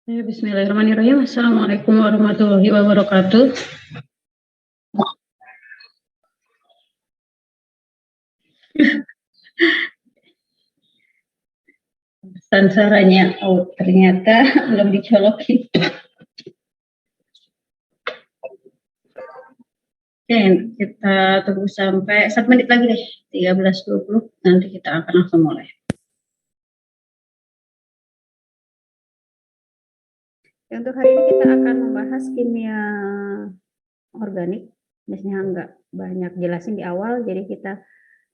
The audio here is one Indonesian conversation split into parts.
Bismillahirrahmanirrahim. Assalamualaikum warahmatullahi wabarakatuh. Pesan suaranya, ternyata belum dicolokin. Oke, kita tunggu sampai 1 menit lagi deh, 13.20. Nanti kita akan langsung mulai. Untuk hari ini kita akan membahas kimia organik. Biasanya nggak banyak jelasin di awal, jadi kita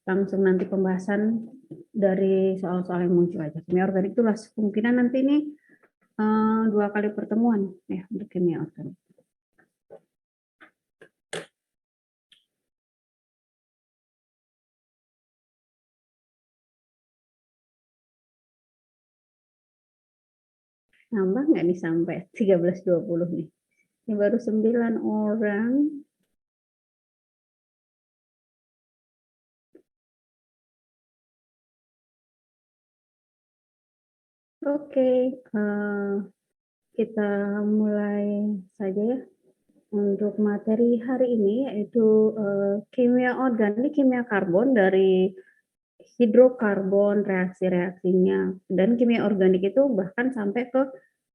langsung nanti pembahasan dari soal-soal yang muncul aja. Kimia organik itu lah kemungkinan nanti ini 2 kali pertemuan ya untuk kimia organik. Nambah nggak nih sampai 13.20 nih? Ini baru 9 orang. Oke, kita mulai saja ya. Untuk materi hari ini yaitu kimia organik, kimia karbon dari hidrokarbon, reaksi-reaksinya. Dan kimia organik itu bahkan sampai ke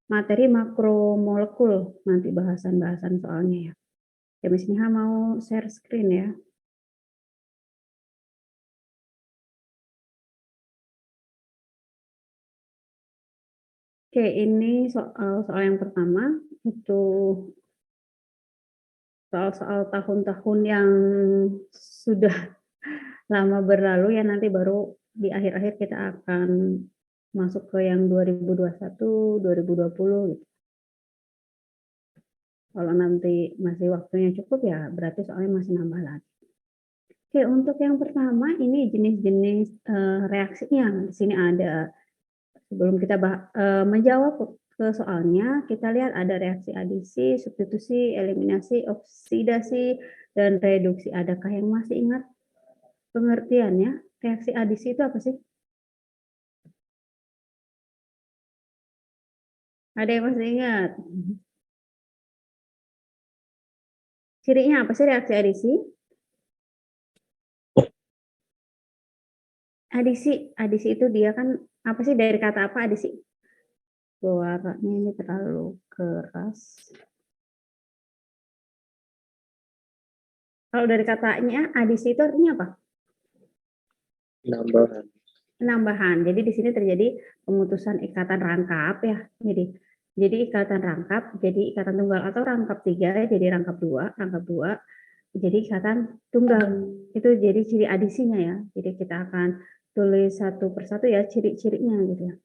materi makromolekul, nanti bahasan-bahasan soalnya ya. Ya, Miss Niha mau share screen ya. Oke, ini soal yang pertama, itu soal-soal tahun-tahun yang sudah lama berlalu ya, nanti baru di akhir-akhir kita akan masuk ke yang 2021, 2020 gitu. Kalau nanti masih waktunya cukup ya berarti soalnya masih nambah lagi. Oke, untuk yang pertama ini jenis-jenis reaksinya. Di sini ada, sebelum kita menjawab ke soalnya, kita lihat ada reaksi adisi, substitusi, eliminasi, oksidasi, dan reduksi. Adakah yang masih ingat pengertiannya? Reaksi adisi itu apa sih? Ada yang masih ingat? Cirinya apa sih reaksi adisi? Adisi itu dia kan apa sih, dari kata apa adisi? Suaranya ini terlalu keras. Kalau dari katanya adisi itu artinya apa? Penambahan. Penambahan. Jadi di sini terjadi pemutusan ikatan rangkap ya. Jadi ikatan rangkap jadi ikatan tunggal, atau rangkap 3 jadi rangkap 2, jadi ikatan tunggal. Itu jadi ciri adisinya ya. Jadi kita akan tulis satu persatu ya ciri-cirinya gitu ya.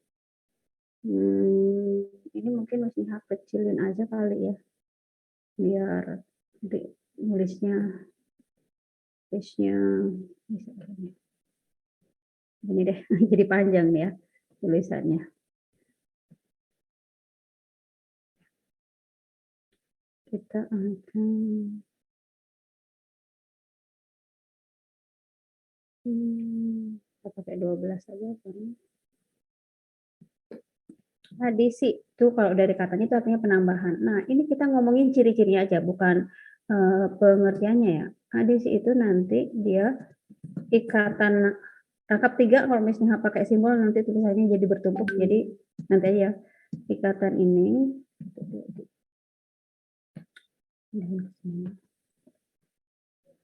Ini mungkin masih kecilin aja kali ya, biar nanti nulisnya bisa ini deh. Jadi panjang nih ya tulisannya. Kita akan kita pakai 12 aja kan. Adisi itu kalau dari katanya itu artinya penambahan. Nah, ini kita ngomongin ciri-cirinya aja, bukan pengertiannya ya. Adisi itu nanti dia ikatan rangkap 3, kalau misalnya pakai simbol nanti tulisannya jadi bertumpuk. Jadi nanti aja ikatan ini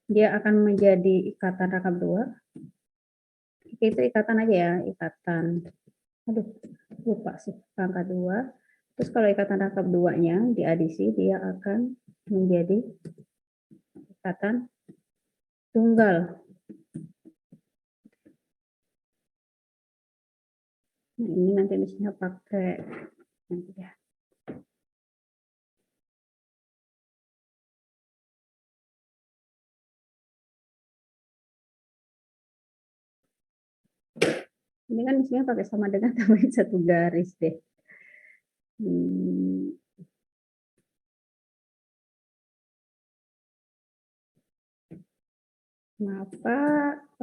dia akan menjadi ikatan rangkap 2. Itu ikatan aja ya, ikatan. Aduh, lupa sih rangkap 2. Terus kalau ikatan rangkap 2-nya diadisi, dia akan menjadi ikatan tunggal. Nah, ini nanti misalnya pakai nanti ya. Ini kan misalnya pakai sama dengan tambahin 1 garis deh. Kenapa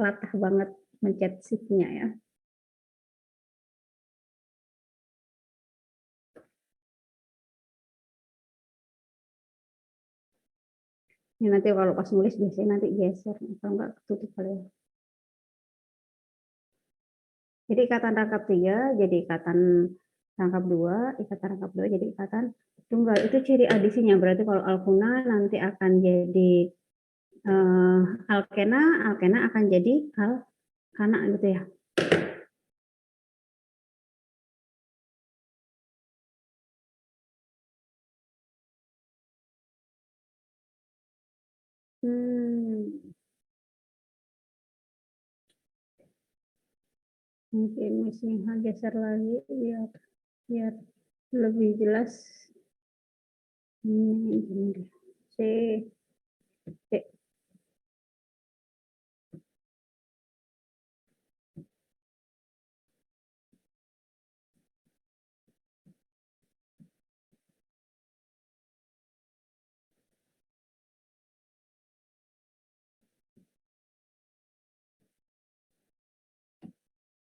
latah banget mencet shift-nya ya? Ini nanti kalau pas nulis biasanya nanti geser, kalau enggak ketutup kali ya. Jadi ikatan rangkap 3 jadi ikatan rangkap 2, ikatan rangkap 2 jadi ikatan tunggal. Itu ciri adisinya. Berarti kalau alkuna nanti akan jadi alkena, alkena akan jadi alkana gitu ya. Mungkin mesti geser lagi biar lebih jelas. Ini deh. C.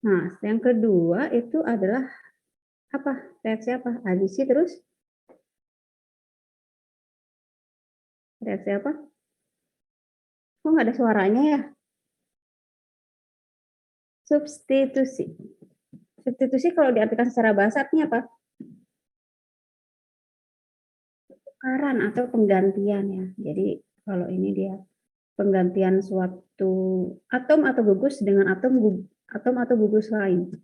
Nah, yang kedua itu adalah apa? Reaksi apa? Adisi terus reaksi apa? Kok nggak ada suaranya ya? Substitusi. Substitusi kalau diartikan secara bahasa artinya apa? Tukaran atau penggantian ya. Jadi kalau ini dia penggantian suatu atom atau gugus dengan atom atau gugus lain.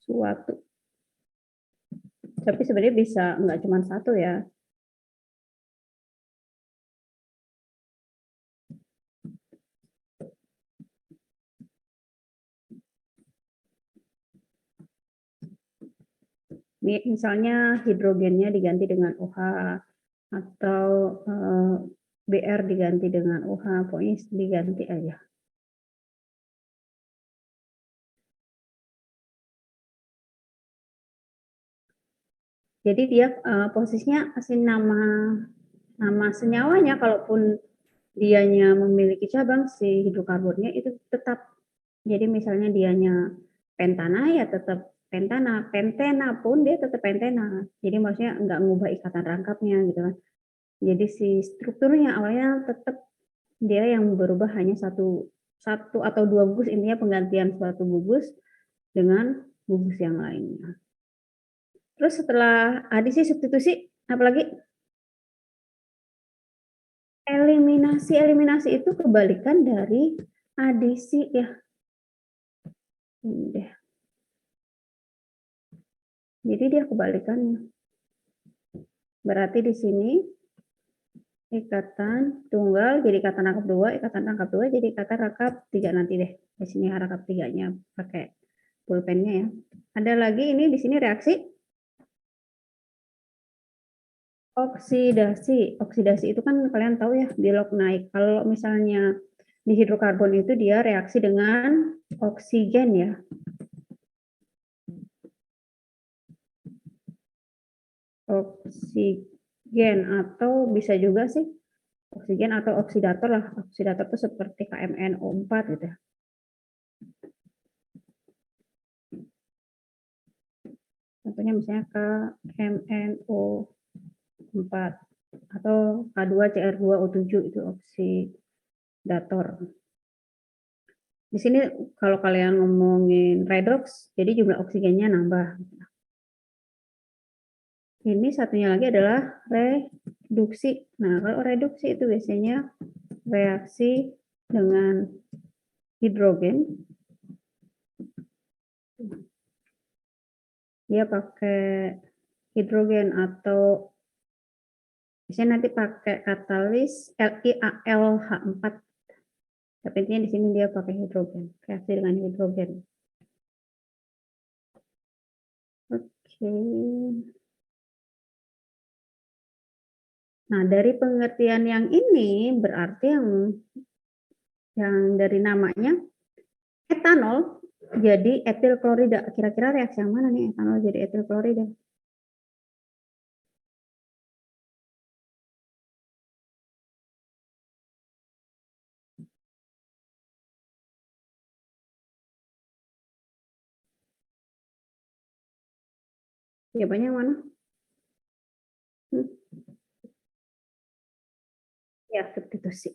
Suatu. Tapi sebenarnya bisa nggak cuma satu ya. Misalnya hidrogennya diganti dengan OH atau Br diganti dengan OH, pokoknya diganti aja. Jadi dia posisinya asli nama senyawanya, kalaupun dianya memiliki cabang si hidrokarbonnya itu tetap. Jadi misalnya dianya pentana ya tetap pentana, pentena pun dia tetap pentena. Jadi maksudnya nggak ngubah ikatan rangkapnya gitu kan. Jadi si strukturnya awalnya tetap dia yang berubah hanya satu atau dua gugus, intinya penggantian suatu gugus dengan gugus yang lainnya. Terus setelah adisi substitusi apalagi? Eliminasi. Eliminasi itu kebalikan dari adisi ya. Ini deh. Jadi dia kebalikannya. Berarti di sini ikatan tunggal jadi ikatan rangkap 2, ikatan rangkap 2 jadi ikatan rangkap 3 nanti deh. Di sini rangkap 3-nya pakai pulpennya ya. Ada lagi ini di sini reaksi oksidasi. Oksidasi itu kan kalian tahu ya, di log naik. Kalau misalnya di hidrokarbon itu dia reaksi dengan oksigen ya. Oksigen atau bisa juga sih oksigen atau oksidator lah. Oksidator itu seperti KMnO4 gitu ya. Contohnya misalnya KMnO4 atau K2CR2O7 itu oksidator. Di sini kalau kalian ngomongin redox, jadi jumlah oksigennya nambah. Ini satunya lagi adalah reduksi. Nah, kalau reduksi itu biasanya reaksi dengan hidrogen. Dia pakai hidrogen atau biasanya nanti pakai katalis LiAlH4. Tapi intinya di sini dia pakai hidrogen, reaksi dengan hidrogen. Oke. Nah, dari pengertian yang ini berarti yang dari namanya etanol jadi etil klorida. Kira-kira reaksi yang mana nih etanol jadi etil klorida? Jawabannya yang mana? Ya, substitusi.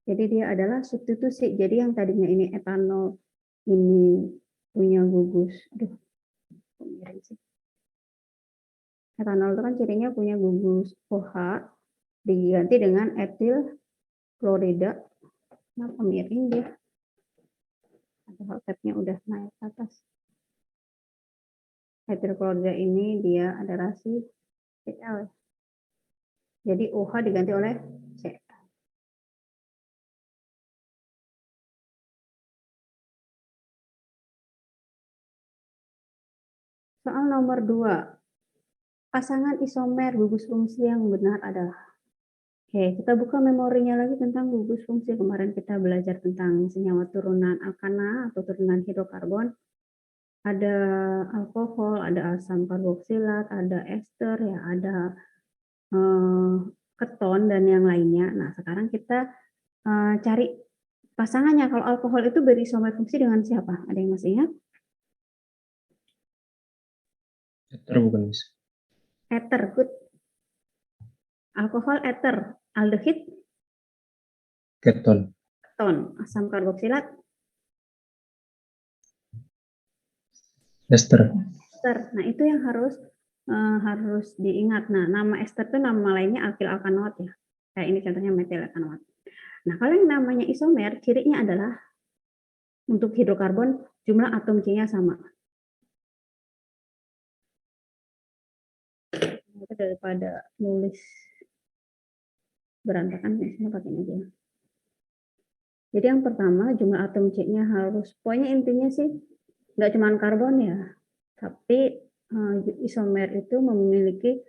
Jadi dia adalah substitusi. Jadi yang tadinya ini etanol, ini punya gugus. Aduh, miring sih. Etanol itu kan cirinya punya gugus OH, diganti dengan etil klorida. Kenapa miring dia? Padahal tabnya udah naik ke atas. Etil klorida ini dia adalah si Cl. Jadi OH diganti oleh Cl. Soal nomor 2. Pasangan isomer gugus fungsi yang benar adalah. Oke, kita buka memorinya lagi tentang gugus fungsi. Kemarin kita belajar tentang senyawa turunan alkana atau turunan hidrokarbon. Ada alkohol, ada asam karboksilat, ada ester, ya, ada keton dan yang lainnya. Nah, sekarang kita cari pasangannya. Kalau alkohol itu berisomer fungsi dengan siapa? Ada yang masih ingat? Eter bukan, Miss? Eter, good. Alkohol eter, aldehid, Keton. keton, asam karboksilat, Ester. ester. Nah, itu yang harus diingat. Nah, nama ester itu nama lainnya alkil alkanoat ya. Kayak ini contohnya metil alkanoat. Nah, kalau yang namanya isomer, cirinya adalah untuk hidrokarbon jumlah atom C-nya sama. Itu daripada nulis berantakan, misalnya pakai ini aja. Jadi yang pertama jumlah atom C-nya harus, pokoknya intinya sih nggak cuma karbon ya, tapi isomer itu memiliki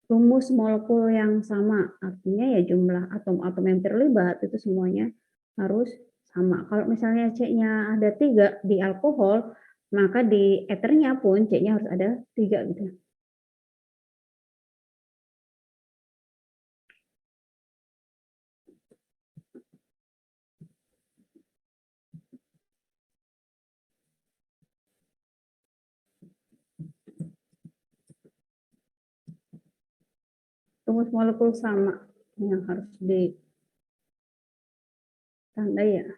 rumus molekul yang sama, artinya ya jumlah atom-atom yang terlibat itu semuanya harus sama. Kalau misalnya C-nya ada 3 di alkohol, maka di eternya pun C-nya harus ada 3 gitu. Rumus molekul sama yang harus ditandai ya.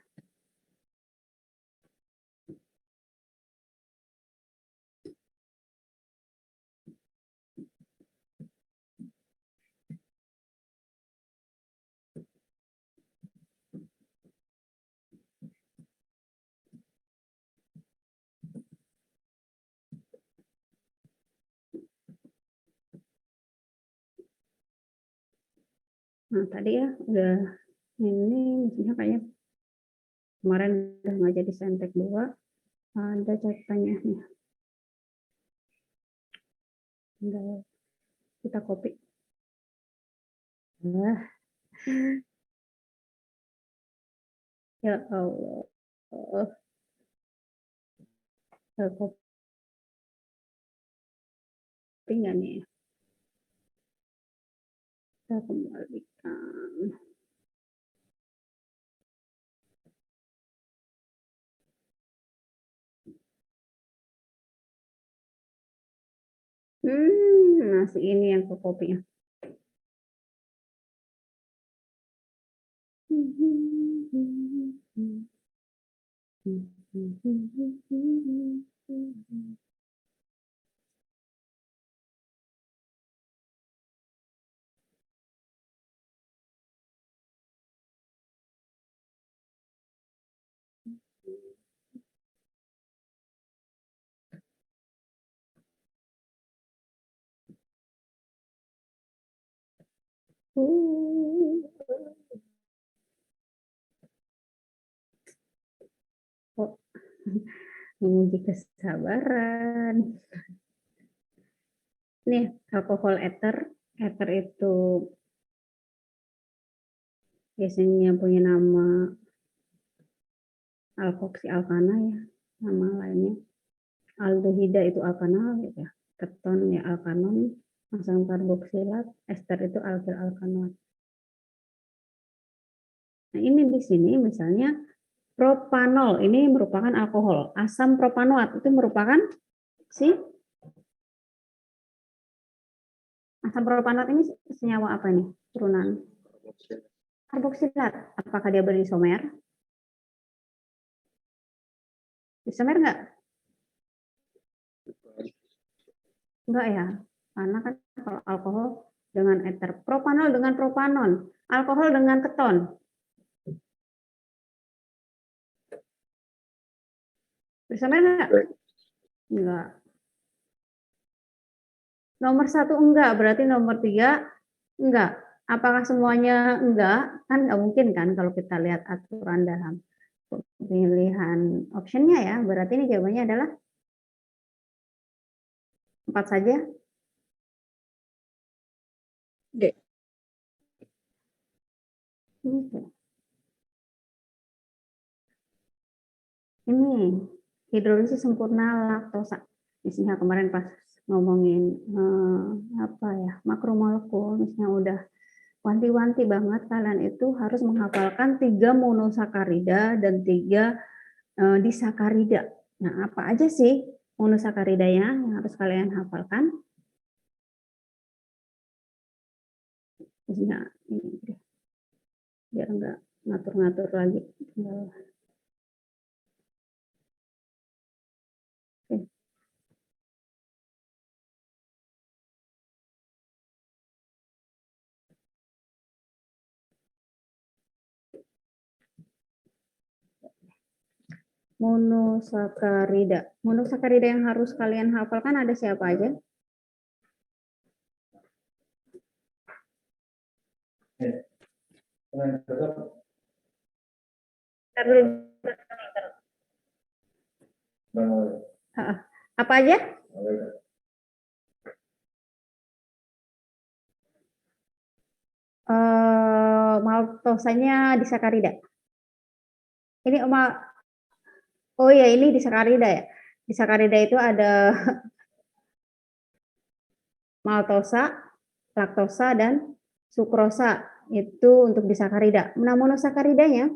Nah, tadi ya udah, ini misalnya kayaknya kemarin udah nggak jadi sentek 2, ada catatannya nih. Tinggal kita copy. Nah, ya Allah. Copy nggak nih? Kita kembalikan. Masih ini yang ke kopinya. Kok menguji kesabaran. Nih, alkohol eter. Eter itu biasanya punya nama alkoksi alkana ya, nama lainnya. Aldehida itu alkanal gitu ya. Keton ya alkanon, asam karboksilat, ester itu alkil alkanoat. Nah, ini di sini misalnya Propanol ini merupakan alkohol. Asam propanoat itu merupakan asam propanoat ini senyawa apa nih? Turunan karboksilat. Apakah dia berisomer? Isomer enggak? Enggak ya. Karena kan kalau alkohol dengan eter, propanol dengan propanon, alkohol dengan keton. Isomer enggak? Enggak. Nomor 1 enggak, berarti nomor 3 enggak. Apakah semuanya enggak? Kan enggak mungkin kan kalau kita lihat aturan dalam pemilihan optionnya ya. Berarti ini jawabannya adalah 4 saja. D. Ini hidrolisis sempurna laktosa. Misalnya kemarin pas ngomongin apa ya, makromolekul, misalnya udah wanti-wanti banget kalian itu harus menghafalkan 3 monosakarida dan 3 disakarida. Nah, apa aja sih monosakaridanya yang harus kalian hafalkan? Misalnya ini deh, biar enggak ngatur-ngatur lagi. Oke. Monosakarida. Monosakarida yang harus kalian hafalkan ada siapa aja? Apa aja? Maltosanya disakarida. Ini oh ya, ini disakarida ya. Disakarida itu ada maltosa, laktosa, dan sukrosa. Itu untuk disakarida. Nah, monosakaridanya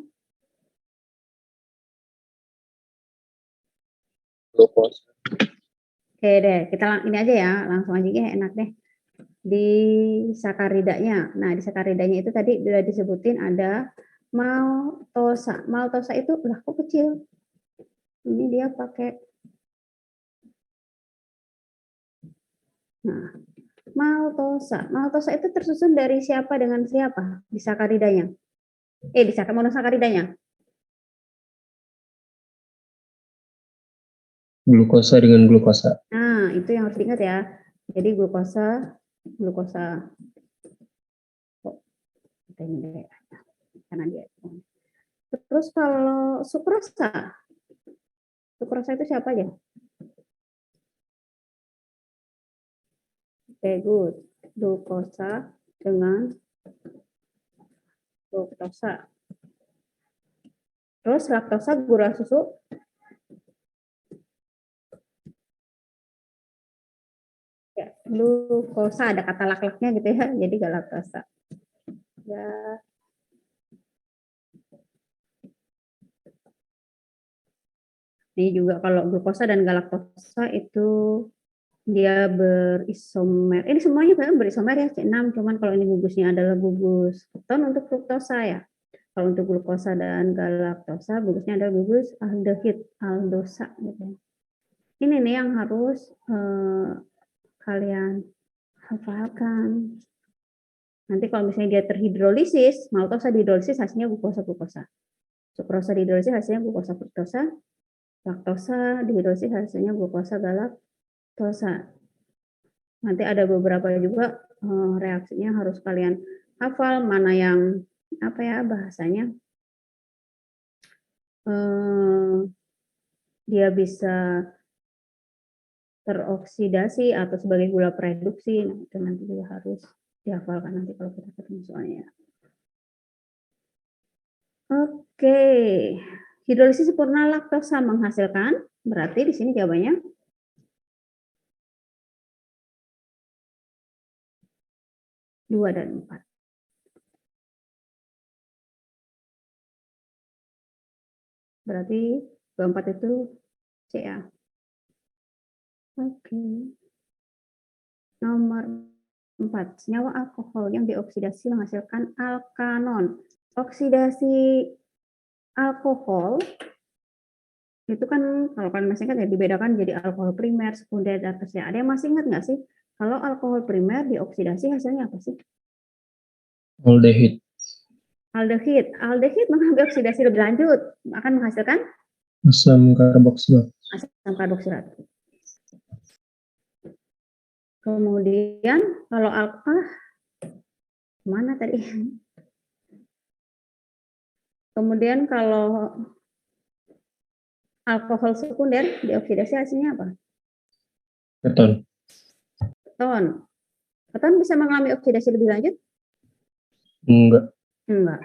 Glukosa. oke deh, kita ini aja ya, langsung aja ya, enak deh. Di sakaridanya. Nah, di sakaridanya itu tadi sudah disebutin ada maltosa. Maltosa itu lah kok kecil. Ini dia pakai. Nah, maltosa. Maltosa itu tersusun dari siapa dengan siapa di sakaridanya? Di monosakaridanya. Glukosa dengan glukosa. Nah, itu yang harus diingat ya. Jadi glukosa. Oh, ini deh. Karena dia. Terus kalau sukrosa. Sukrosa itu siapa aja? Oke, good. Glukosa dengan fruktosa. Terus laktosa gula susu. Ya, glukosa ada kata lak-laknya gitu ya, jadi gak laktosa. Ya. Ini juga kalau glukosa dan galaktosa itu dia berisomer. Ini semuanya kan berisomer ya, C6, cuman kalau ini gugusnya adalah gugus keton untuk fruktosa ya. Kalau untuk glukosa dan galaktosa, gugusnya adalah gugus aldehid, aldosa gitu. Ini nih yang harus kalian hafalkan. Nanti kalau misalnya dia terhidrolisis, maltosa dihidrolisis hasilnya glukosa-glukosa. Sukrosa dihidrolisis hasilnya glukosa fruktosa. Laktosa dihidrolisis hasilnya glukosa galaktosa. Nanti ada beberapa juga reaksinya harus kalian hafal, mana yang apa ya bahasanya dia bisa teroksidasi atau sebagai gula reduksi. Nah, itu nanti juga harus dihafalkan nanti kalau kita ketemu soalnya. Oke, hidrolisis sempurna laktosa menghasilkan, berarti di sini jawabannya 2 dan 4. Berarti keempat itu C ya. Oke. Nomor 4. Senyawa alkohol yang dioksidasi menghasilkan alkanon. Oksidasi alkohol itu kan kalau kalian masih ingat ya dibedakan jadi alkohol primer, sekunder, dan tersier. Ada yang masih ingat nggak sih? Kalau alkohol primer dioksidasi hasilnya apa sih? Aldehid. Aldehid. Aldehid mengambil oksidasi lebih lanjut akan menghasilkan Asam karboksilat. asam karboksilat. Kemudian kalau mana tadi? Kemudian kalau alkohol sekunder dioksidasi hasilnya apa? Keton. Keton. Keton bisa mengalami oksidasi lebih lanjut? Enggak. Enggak.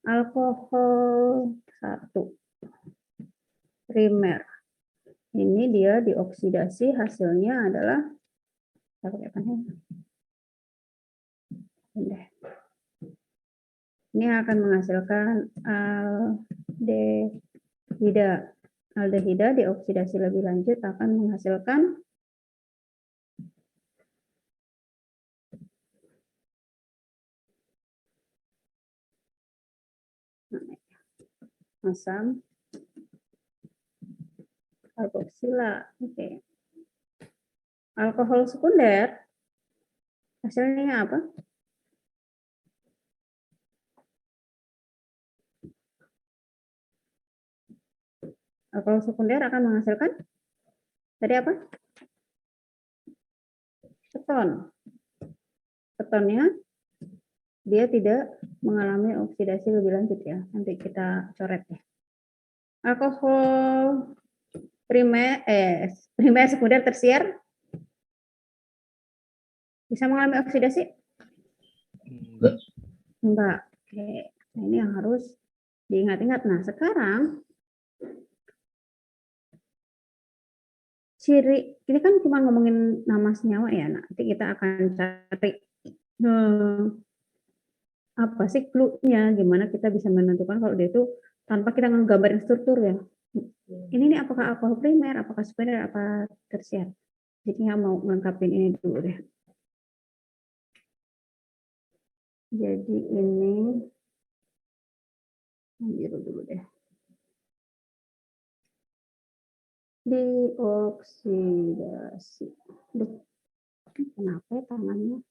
Alkohol 1 primer. Ini dia dioksidasi hasilnya adalah ini akan menghasilkan aldehida. Aldehida dioksidasi lebih lanjut akan menghasilkan asam karboksilat. Oke. Alkohol sekunder hasilnya apa? Alkohol sekunder akan menghasilkan tadi apa? Keton. Ketonnya dia tidak mengalami oksidasi lebih lanjut ya. Nanti kita coret ya. Alkohol primer, sekunder, tersier bisa mengalami oksidasi? Enggak. Enggak. Oke. Nah, ini yang harus diingat-ingat. Nah, sekarang ciri, ini kan cuma ngomongin nama senyawa ya. Nanti kita akan cari apa sih clue-nya, gimana kita bisa menentukan kalau dia itu tanpa kita nggambarin struktur ya. Ini nih apakah alkohol primer, apakah sekunder, apa tersier. Jadi nggak mau melengkapin ini dulu deh. Jadi ini biru dulu deh. Dioksidasi. Duh, kenapa ya tangannya?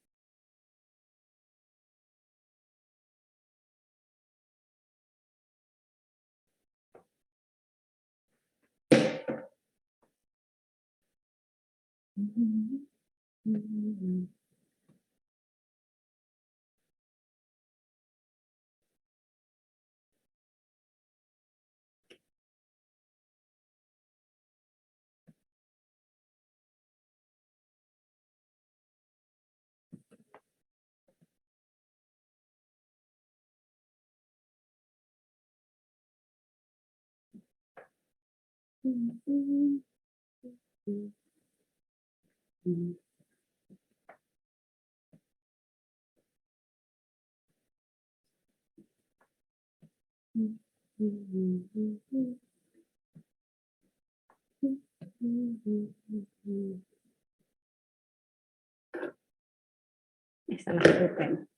Salah pulpen.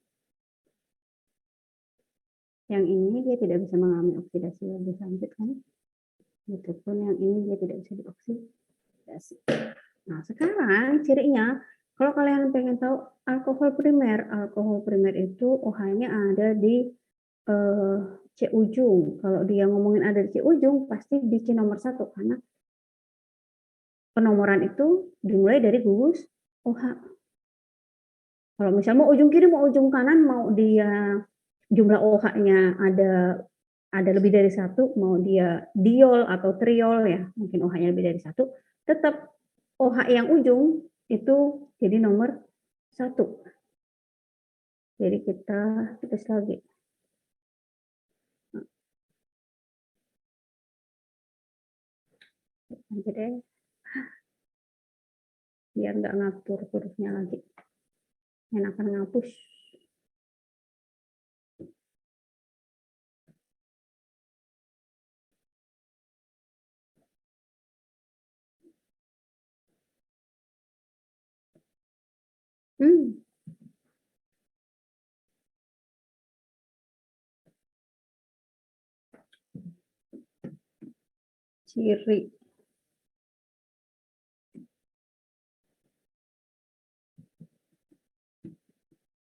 Yang ini dia tidak bisa mengalami oksidasi lebih lanjut kan? Begitupun yang ini dia tidak bisa dioksidasi. Nah, sekarang cirinya, kalau kalian pengen tahu alkohol primer itu OH-nya ada di C ujung. Kalau dia ngomongin ada di C ujung, pasti di C nomor 1 karena penomoran itu dimulai dari gugus OH. Kalau misalnya mau ujung kiri, mau ujung kanan, mau dia jumlah OH-nya ada lebih dari 1, mau dia diol atau triol ya, mungkin OH-nya lebih dari 1, tetap OH yang ujung itu jadi nomor 1. Jadi kita tulis lagi. Nanti deh, biar nggak ngatur hurufnya lagi. Enakan ngapus. Hmm. Ciri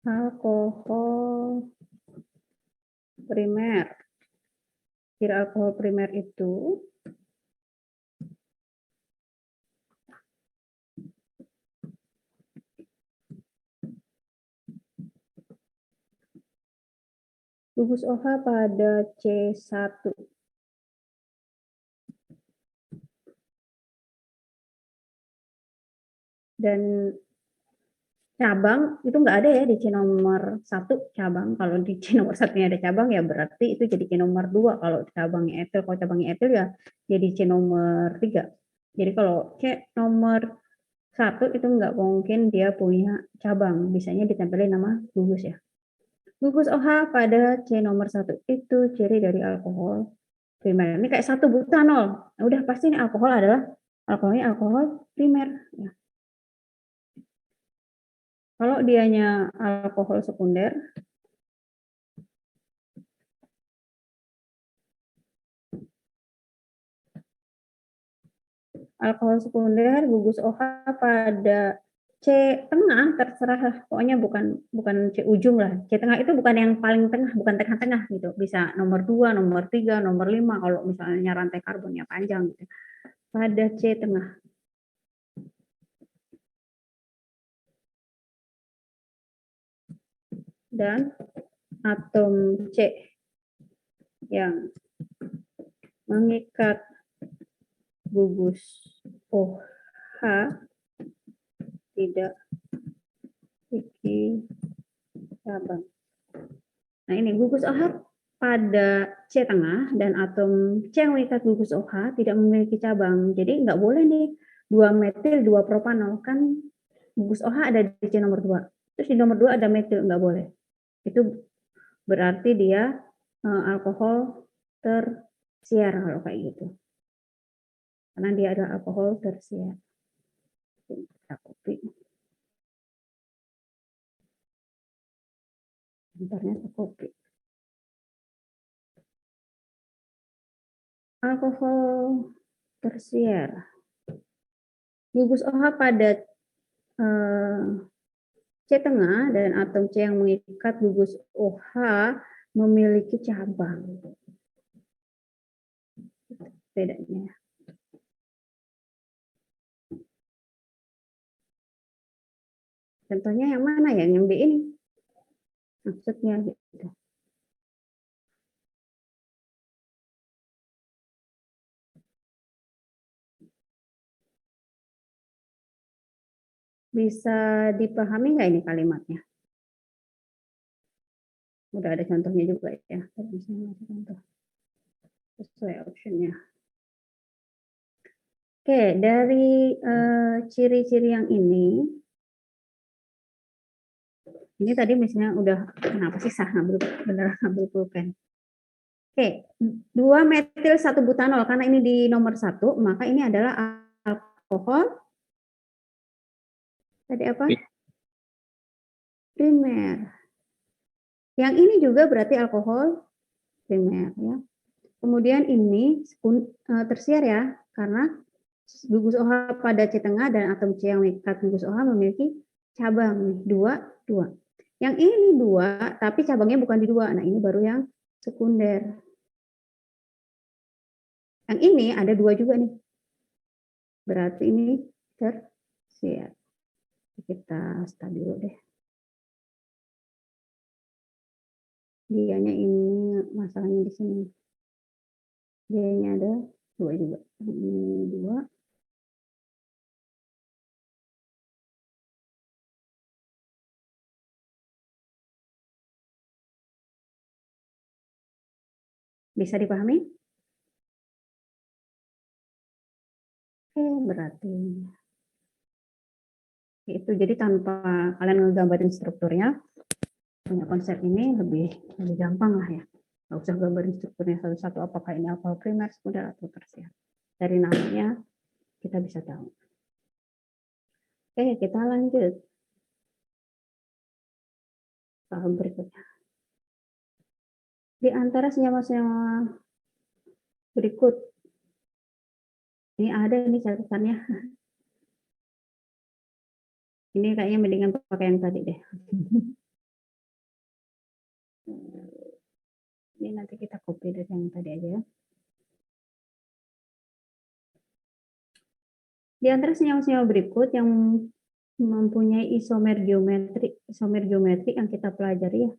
alkohol primer. Ciri alkohol primer itu gugus OH pada C1. Dan cabang itu nggak ada ya di C nomor 1 cabang. Kalau di C nomor 1-nya ada cabang ya berarti itu jadi C nomor 2 kalau cabangnya etil. Kalau cabangnya etil ya jadi C nomor 3. Jadi kalau C nomor 1 itu nggak mungkin dia punya cabang. Bisanya ditempelin nama gugus ya. Gugus OH pada C nomor 1 itu ciri dari alkohol primer. Ini kayak 1 butanol. Nah, udah pasti ini alkohol adalah alkoholnya alkohol primer ya. Kalau dianya alkohol sekunder, gugus OH pada C tengah terserah lah, pokoknya bukan C ujung lah. C tengah itu bukan yang paling tengah, bukan tengah-tengah gitu. Bisa nomor 2, nomor 3, nomor 5 kalau misalnya rantai karbonnya panjang gitu. Pada C tengah. Dan atom C yang mengikat gugus OH tidak memiliki cabang. Nah ini gugus OH pada C tengah dan atom C yang mengikat gugus OH tidak memiliki cabang. Jadi nggak boleh nih 2 metil 2 propanol, kan gugus OH ada di C nomor 2. Terus di nomor 2 ada metil, nggak boleh. Itu berarti dia alkohol tersier kalau kayak gitu. Karena dia ada alkohol tersier. Kita copy. Bentarnya saya copy. Alkohol tersier. Gugus OH pada C tengah dan atom C yang mengikat gugus OH memiliki cabang. Bedanya. Contohnya yang mana ya? Yang B ini. Maksudnya gitu. Bisa dipahami nggak ini kalimatnya? Udah ada contohnya juga ya. Bisa ngasih contoh sesuai optionnya. Oke, dari ciri-ciri yang ini tadi misalnya udah kenapa sih sah ngambil pulpen. Oke, 2 metil 1 butanol karena ini di nomor 1, maka ini adalah alkohol tadi apa? Primer. Yang ini juga berarti alkohol primer ya. Kemudian ini tersier ya, karena gugus OH pada C tengah dan atom C yang mengikat gugus OH memiliki cabang 2. Yang ini 2, tapi cabangnya bukan di 2. Nah, ini baru yang sekunder. Yang ini ada 2 juga nih. Berarti ini tersier. Kita start dulu deh. Dianya ini masalahnya di sini. Dianya ada 2 juga. Ini 2. Bisa dipahami? Berarti itu jadi tanpa kalian ngegambarin strukturnya, punya konsep ini lebih gampang lah ya. Nggak usah gambarin strukturnya satu-satu, apakah ini alkohol primer, sekunder, atau tersier. Dari namanya kita bisa tahu. Oke, kita lanjut. berikutnya. Di antara senyawa-senyawa berikut, ini ada ini catatannya. Ini kayaknya mendingan pakai yang tadi deh. Ini nanti kita copy dari yang tadi aja ya. Di antara senyawa-senyawa berikut yang mempunyai isomer geometri yang kita pelajari ya,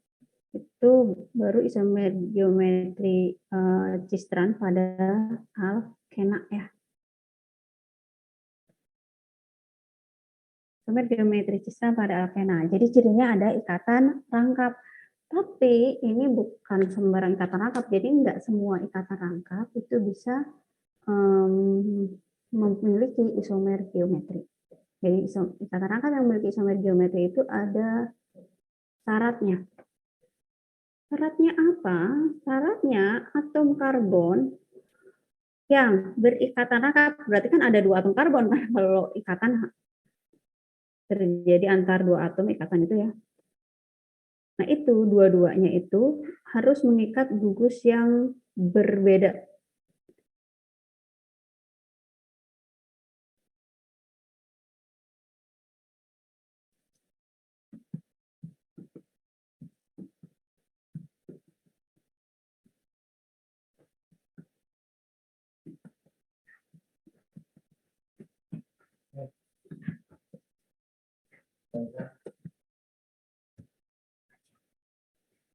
itu baru isomer geometri cisstran pada alkena ya. Isomer geometri cisstran pada alkena. Jadi cirinya ada ikatan rangkap. Tapi ini bukan sembarang ikatan rangkap. Jadi enggak semua ikatan rangkap itu bisa memiliki isomer geometri. Jadi ikatan rangkap yang memiliki isomer geometri itu ada syaratnya. Syaratnya apa? Syaratnya atom karbon yang berikatan rangkap, berarti kan ada 2 atom karbon kan kalau ikatan terjadi antar 2 atom ikatan itu ya. Nah itu dua-duanya itu harus mengikat gugus yang berbeda.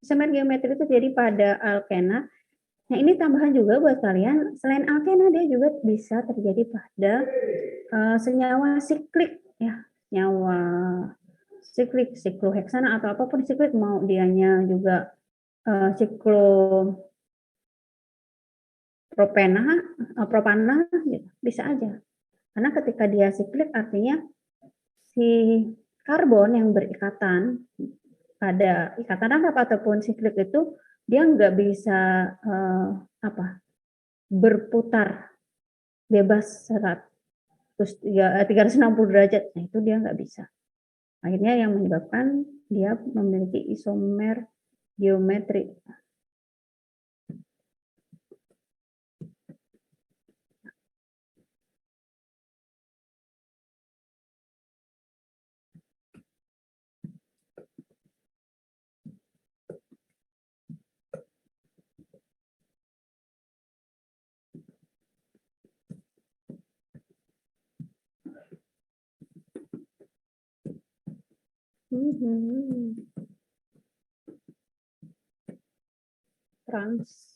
Isomer geometri itu terjadi pada alkena. Nah ini tambahan juga buat kalian, selain alkena dia juga bisa terjadi pada senyawa siklik ya, senyawa siklik, sikloheksana atau apapun siklik, mau dianya juga propana gitu, bisa aja. Karena ketika dia siklik artinya si karbon yang berikatan pada ikatan rangkap ataupun siklik itu dia nggak bisa berputar bebas 360 derajat. Nah itu dia nggak bisa. Akhirnya yang menyebabkan dia memiliki isomer geometri. Trans.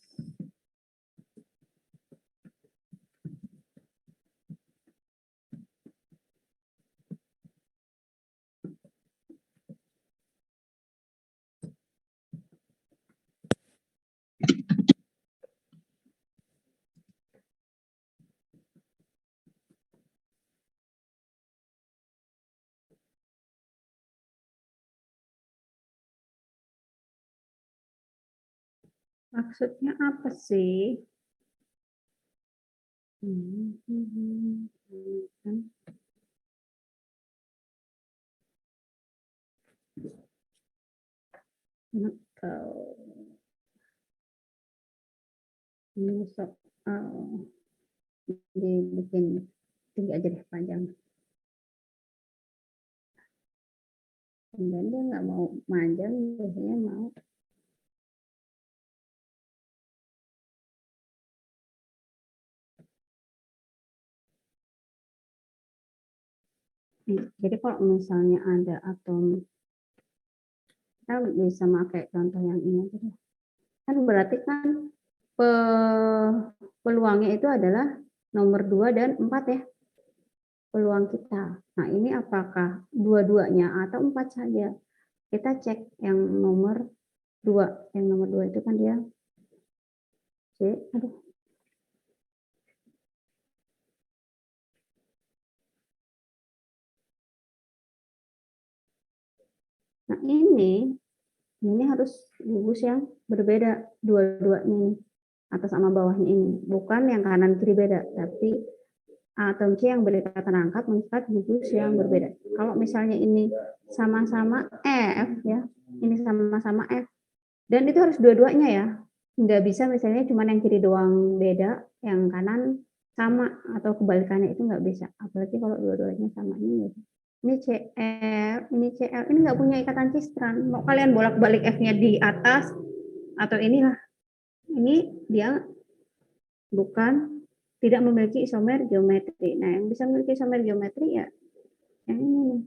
Maksudnya apa sih? Ini soal dibikin tinggi aja deh, panjang. Dan dia nggak mau panjang, biasanya mau. Jadi kalau misalnya ada atom, kita bisa pakai contoh yang ini aja deh. Kan berarti kan peluangnya itu adalah nomor 2 dan 4 ya. Peluang kita. Nah ini apakah dua-duanya atau 4 saja? Kita cek yang nomor 2. Yang nomor 2 itu kan dia Nah ini harus gugus yang berbeda dua-duanya ini, atas sama bawahnya ini, bukan yang kanan kiri beda, tapi atom C yang berikatan rangkap mengikat gugus yang berbeda. Kalau misalnya ini sama-sama F ya, Ini sama-sama F. Dan itu harus dua-duanya ya. Nggak bisa misalnya cuma yang kiri doang beda, yang kanan sama, atau kebalikannya itu nggak bisa. Apalagi kalau dua-duanya sama ini. Ini CL, ini CL, ini nggak punya ikatan cisran. Mau kalian bolak-balik F-nya di atas, atau inilah. Ini dia bukan, tidak memiliki isomer geometri. Nah, yang bisa memiliki isomer geometri ya yang ini nih.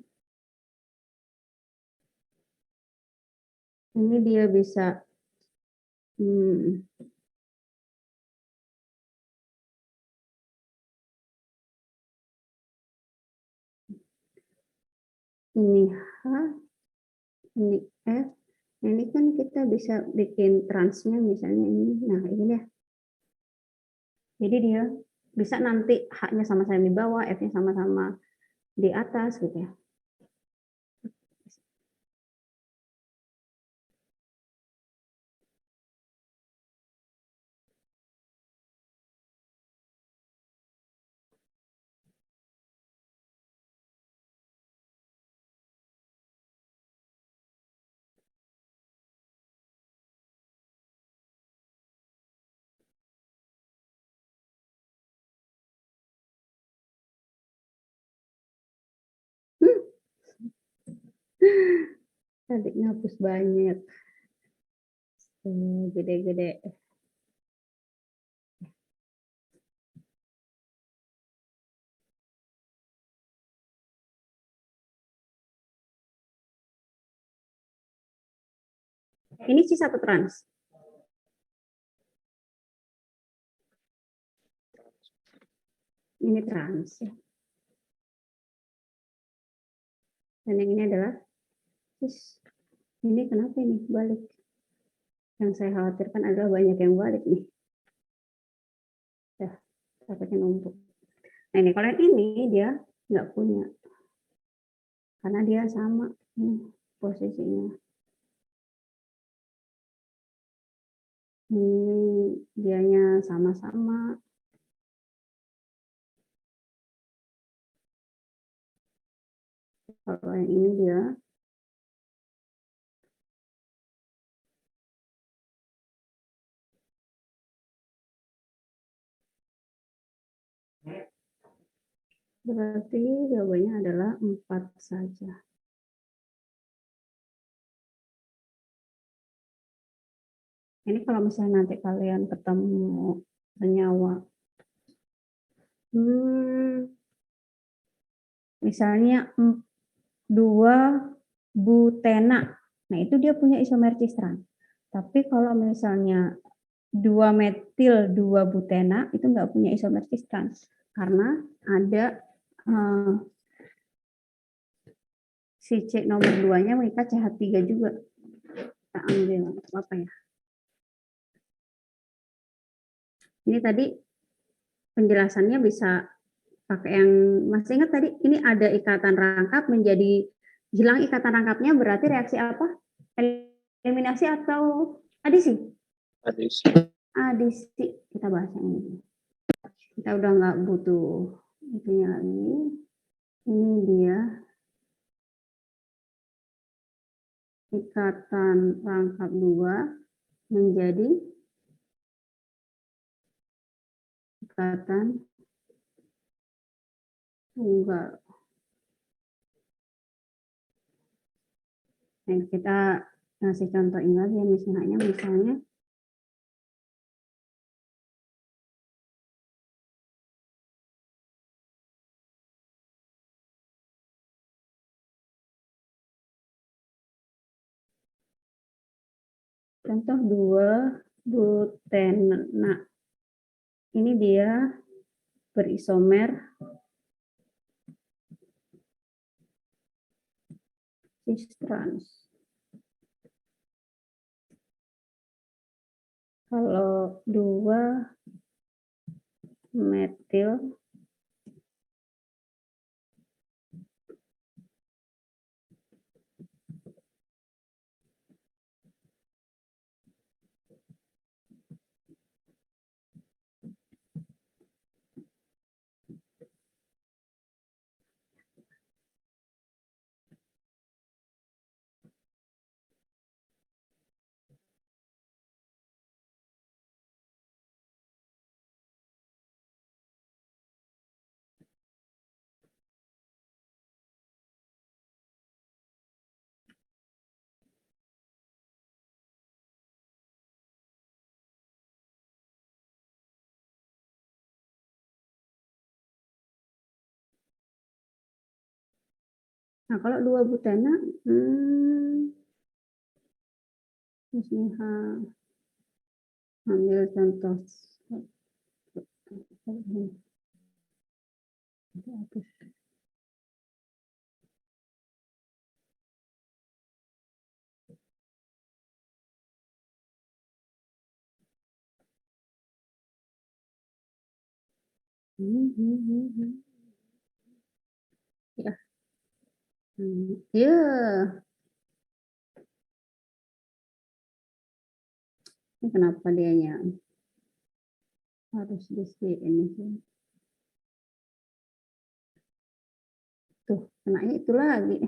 Ini dia bisa ini H, ini F. Nah, ini kan kita bisa bikin transnya misalnya ini. Nah, ini ya. Jadi dia bisa nanti H-nya sama-sama di bawah, F-nya sama-sama di atas gitu ya. Tadi ngapus banyak. Gede-gede. Ini sih satu trans. Ini trans ya. Dan yang ini adalah cis. Ini kenapa ini balik? Yang saya khawatirkan adalah banyak yang balik nih. Ya, takutnya numpuk. Nah ini kalau yang ini dia nggak punya. Karena dia sama posisinya. Ini dianya sama-sama. Kalau yang ini dia berarti jawabannya adalah 4 saja. Ini kalau misalnya nanti kalian ketemu senyawa, misalnya 2 butena, nah itu dia punya isomer cisran. Tapi kalau misalnya 2 metil 2 butena itu nggak punya isomer cisran karena ada si C nomor 2-nya mengikat CH3 juga. Kita ambil apa ya? Ini tadi penjelasannya bisa pakai yang masih ingat tadi, ini ada ikatan rangkap menjadi hilang ikatan rangkapnya, berarti reaksi apa? Eliminasi atau adisi? Adisi. Kita bahas yang ini. Kita udah nggak butuh itunya lagi. Ini dia ikatan rangkap 2 menjadi ikatan tunggal. Nah, kita kasih contoh ini lagi ya, misalnya contoh 2 butena. Ini dia berisomer cis-trans. Kalau 2 metil Nah, kalau 2 butena, ambil contoh. Ya. Ya. Ini kenapa dianya harus di sini sih? Tuh, kenanya itu lagi.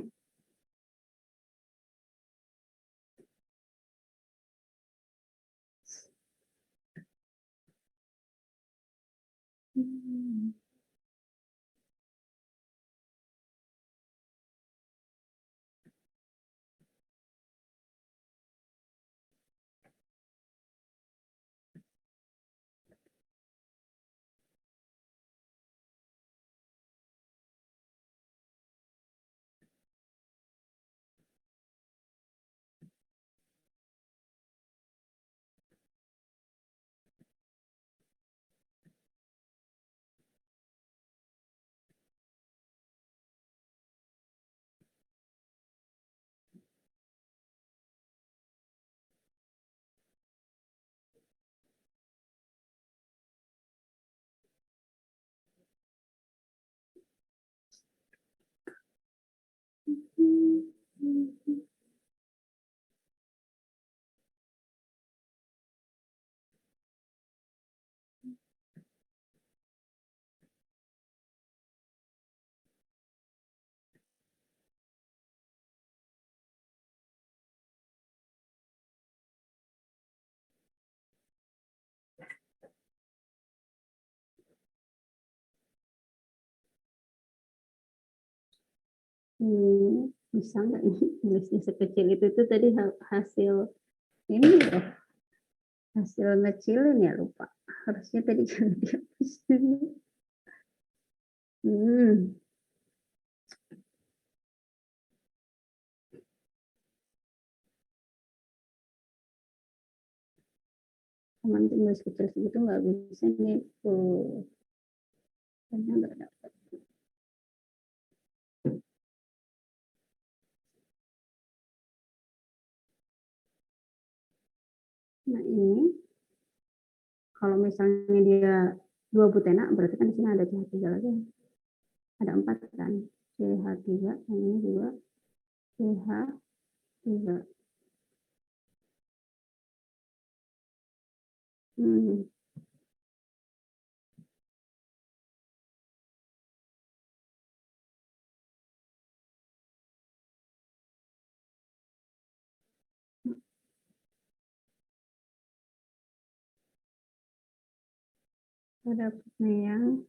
Bisa nggak ini tulisnya sekecil itu tuh tadi hasil ini ya, hasil ngecilin ya, lupa. Harusnya tadi jangan dihapus dulu. Teman tulis kecil segitu nggak bisa nih tuh. Kayaknya nggak dapat. Nah ini kalau misalnya dia 2 butena, berarti kan di sini ada CH3 lagi. Ada 4 kan. CH3, yang ini juga CH3. Ada yang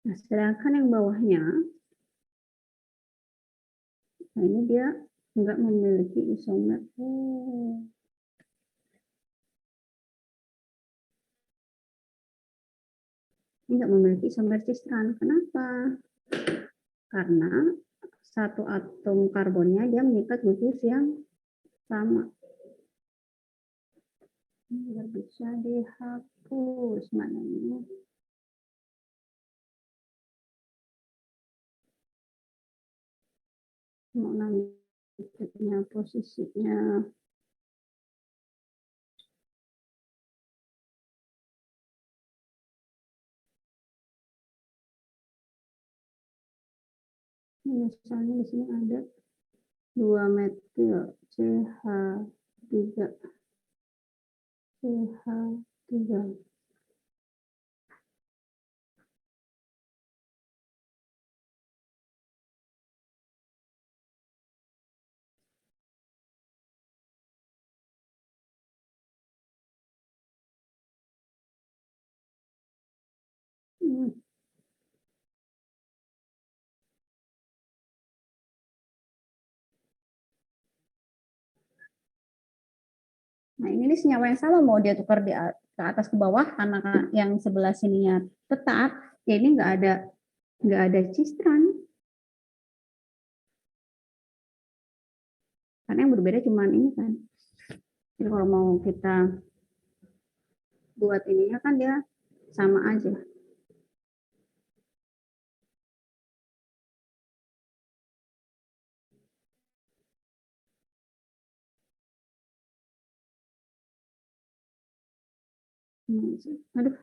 nah, sedangkan yang bawahnya, nah ini dia nggak memiliki isomer. Ini nggak memiliki isomer cisran. Kenapa? Karena satu atom karbonnya dia mengikat gugus yang sama. Ini bisa dihapus mana ini? Mau namanya posisinya. Misalnya di sini ada 2 metil CH3. CH3. Nah, ini senyawa yang sama mau dia tukar ke atas ke bawah karena yang sebelah sininya tetap, ya ini nggak ada cistran. Karena yang berbeda cuma ini kan. Jadi kalau mau kita buat ininya kan dia sama aja. Aduh.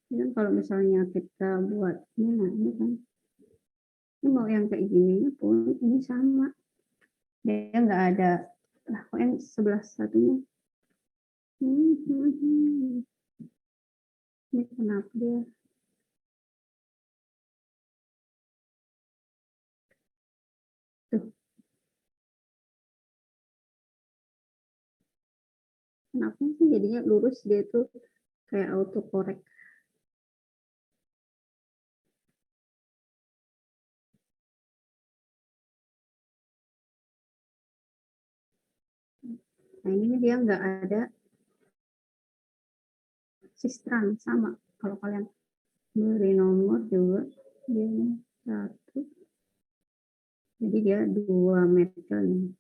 Dan kalau misalnya kita buat ini, nah ini kan, ini mau yang kayak gini pun ini sama. Dia nggak ada, lah kok yang sebelah satunya. Ini kenapa dia? Tuh. Kenapa sih jadinya lurus dia tuh kayak autocorrect. Nah ini dia nggak ada sistran sama. Kalau kalian beri nomor juga dia satu, jadi dia 2 meter nih.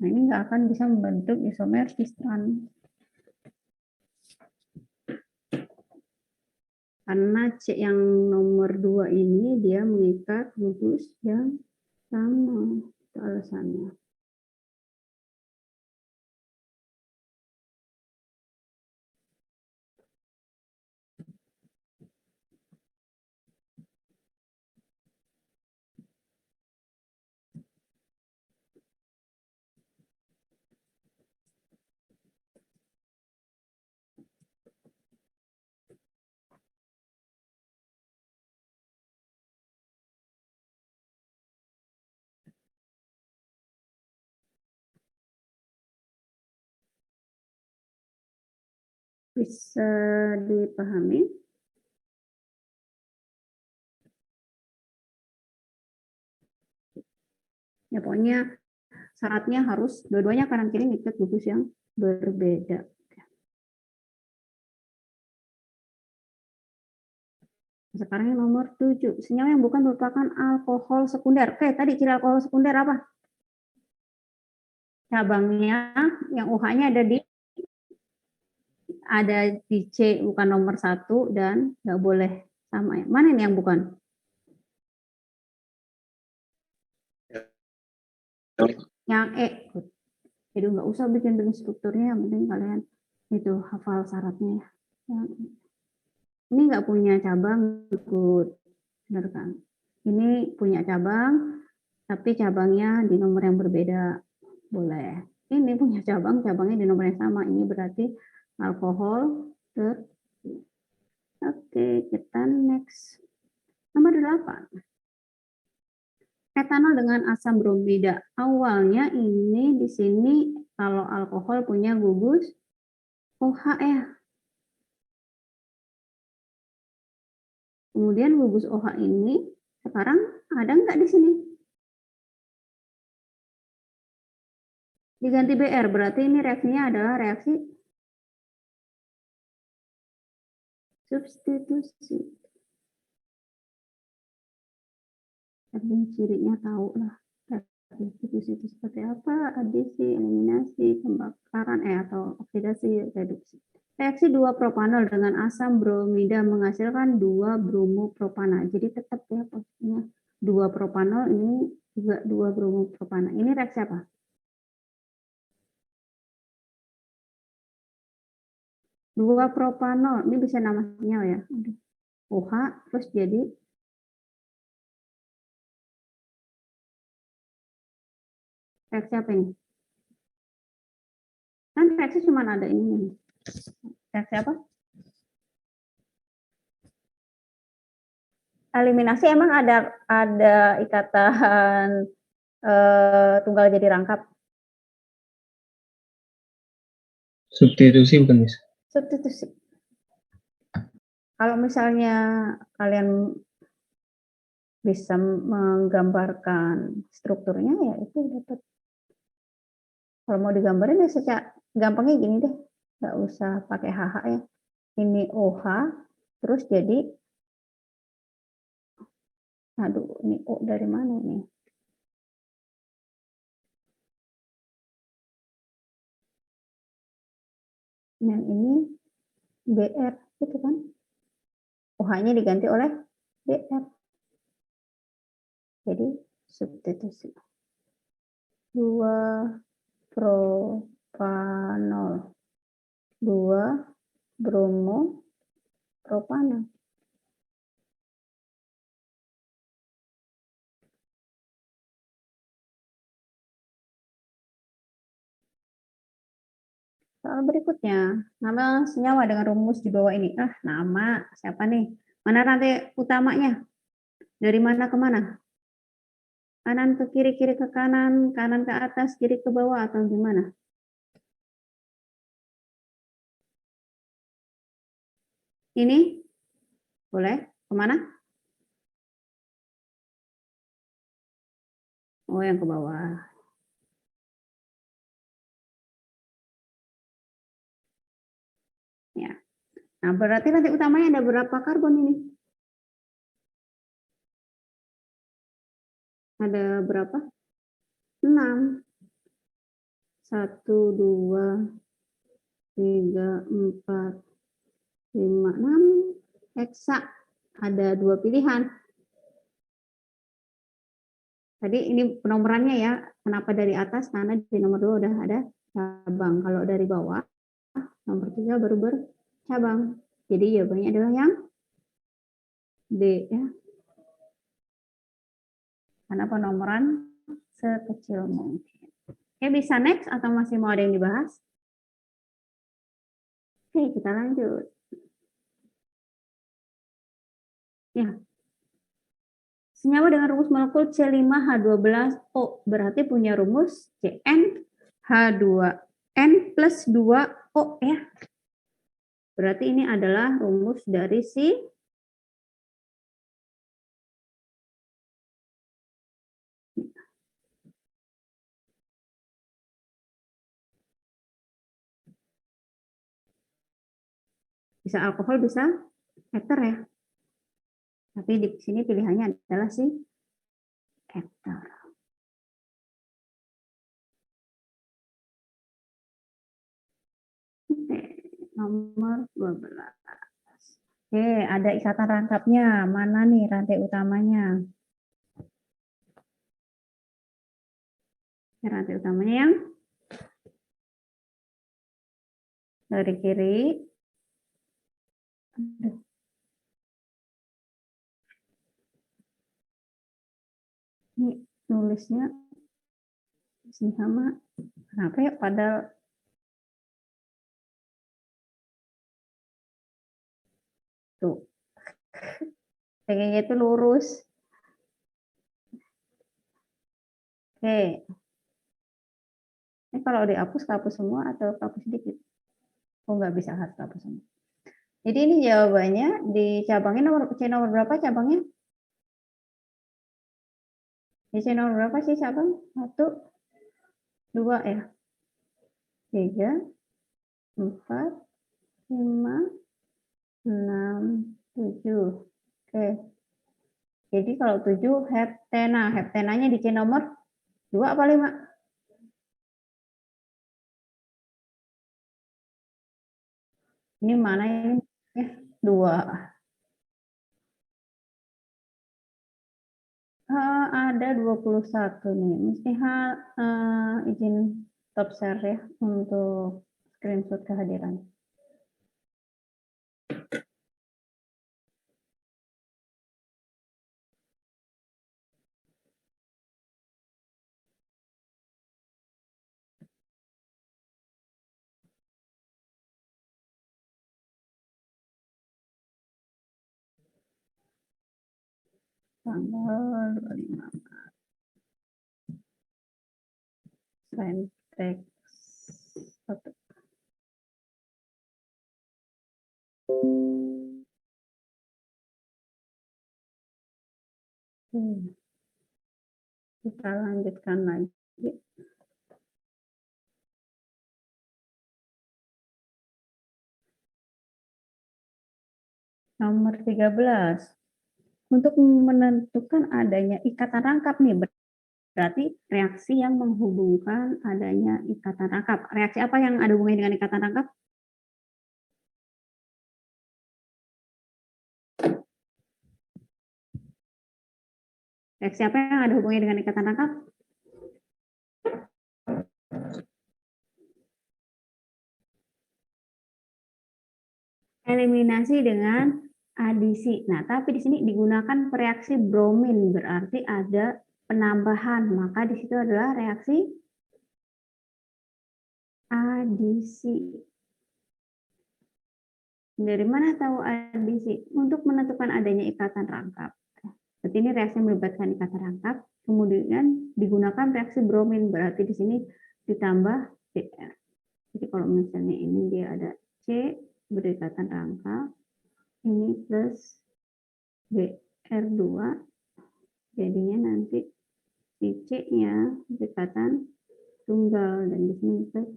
Nah ini nggak akan bisa membentuk isomer sistran. Karena C yang nomor 2 ini dia mengikat gugus yang sama. Itu alasannya. Bisa dipahami? Ya pokoknya syaratnya harus dua-duanya kanan kiri ngikat gugus yang berbeda. Sekarang yang nomor 7, senyawa yang bukan merupakan alkohol sekunder. Oke, tadi ciri alkohol sekunder apa? Cabangnya yang UH-nya ada di C bukan nomor 1 dan nggak boleh sama ya. Mana ini yang bukan? Yang E. Jadi nggak usah bikin strukturnya, yang penting kalian itu hafal syaratnya. Yang ini nggak punya cabang, ikut benar kan? Ini punya cabang, tapi cabangnya di nomor yang berbeda, boleh. Ini punya cabang, cabangnya di nomor yang sama. Ini berarti alkohol Oke, kita next. Nomor 8. Etanol dengan asam bromida. Awalnya ini di sini kalau alkohol punya gugus OH ya. Kemudian gugus OH ini sekarang ada nggak di sini? Diganti BR, berarti ini reaksinya adalah reaksi substitusi. Tapi cirinya tahu lah. Substitusi itu seperti apa? Adisi, eliminasi, pembakaran atau oksidasi, reduksi. Reaksi 2 propanol dengan asam bromida menghasilkan 2 bromopropana. Jadi tetap ya posisinya 2 propanol, ini juga 2 bromopropana. Ini reaksi apa? Dua propanol, ini bisa nama senyawa ya. OH terus jadi reaksi apa ini? Kan reaksi cuma ada ini. Reaksi apa? Eliminasi emang ada ikatan tunggal jadi rangkap. Substitusi bukan, Miss? Substitusi. Kalau misalnya kalian bisa menggambarkan strukturnya, ya itu dapat. Kalau mau digambarin ya secara gampangnya gini deh, nggak usah pakai HH ya. Ini OH, terus jadi, aduh, ini O dari mana nih? Yang ini BR, gitu kan? OH-nya diganti oleh BR. Jadi substitusi. 2 propanol, 2 bromo propanol. Soal berikutnya, nama senyawa dengan rumus di bawah ini. Nama siapa nih? Mana rantai utamanya? Dari mana ke mana? Kanan ke kiri, kiri ke kanan, kanan ke atas, kiri ke bawah, atau gimana? Ini boleh kemana? Oh, yang ke bawah. Ya. Nah, berarti rantai utamanya ada berapa karbon ini? Ada berapa? 6. 1, 2, 3, 4, 5, 6. Eksak. Ada 2 pilihan. Tadi ini penomorannya ya. Kenapa dari atas? Karena di nomor 2 udah ada cabang. Kalau dari bawah, nomor 3 baru bercabang. Jadi jawabannya adalah yang B ya. Karena penomoran sekecil mungkin. Oke, bisa next atau masih mau ada yang dibahas? Oke, kita lanjut. Ya. Senyawa dengan rumus molekul C5H12O berarti punya rumus CnH2n plus 2O ya. Berarti ini adalah rumus dari si bisa alkohol, bisa ether ya. Tapi di sini pilihannya adalah si ether. Oke, nomor 12. Oke, ada ikatan rangkapnya. Mana nih rantai utamanya? Rantai utamanya yang dari kiri. Ini nulisnya sama. Kenapa ya? Padahal tuh pengennya itu lurus. Oke. Ini kalau dihapus, hapus semua atau hapus sedikit? Oh, nggak bisa hapus semua. Jadi ini jawabannya di cabangnya nomor berapa cabangnya? Di nomor berapa sih cabang? 1, 2 ya. 3, 4, 5, 6, 7. Oke. Jadi kalau 7 heptena. Heptenanya di C nomor 2 apa 5? Ini mana ini? 2. Ada 21 nih. Mesti izin stop share ya untuk screenshot kehadiran. Tanggal 25. Syntax 1. Kita lanjutkan lagi. Nomor 13. Untuk menentukan adanya ikatan rangkap nih, berarti reaksi yang menghubungkan adanya ikatan rangkap. Reaksi apa yang ada hubungannya dengan ikatan rangkap? Reaksi apa yang ada hubungannya dengan ikatan rangkap? Eliminasi dengan adisi. Nah, tapi di sini digunakan reaksi bromin, berarti ada penambahan. Maka di situ adalah reaksi adisi. Dari mana tahu adisi? Untuk menentukan adanya ikatan rangkap. Berarti ini reaksi melibatkan ikatan rangkap, kemudian digunakan reaksi bromin, berarti di sini ditambah Br. Jadi kalau misalnya ini dia ada C berikatan rangkap, ini plus Br2, jadinya nanti si C-nya berikatan tunggal, dan di sini plus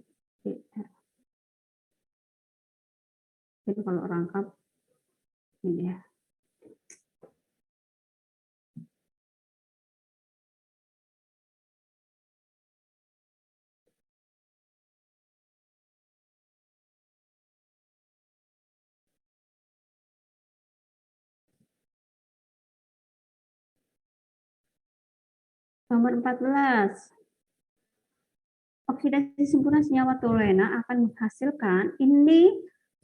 Br. Jadi kalau rangkap ini ya. Nomor 14. Oksidasi sempurna senyawa toluena akan menghasilkan ini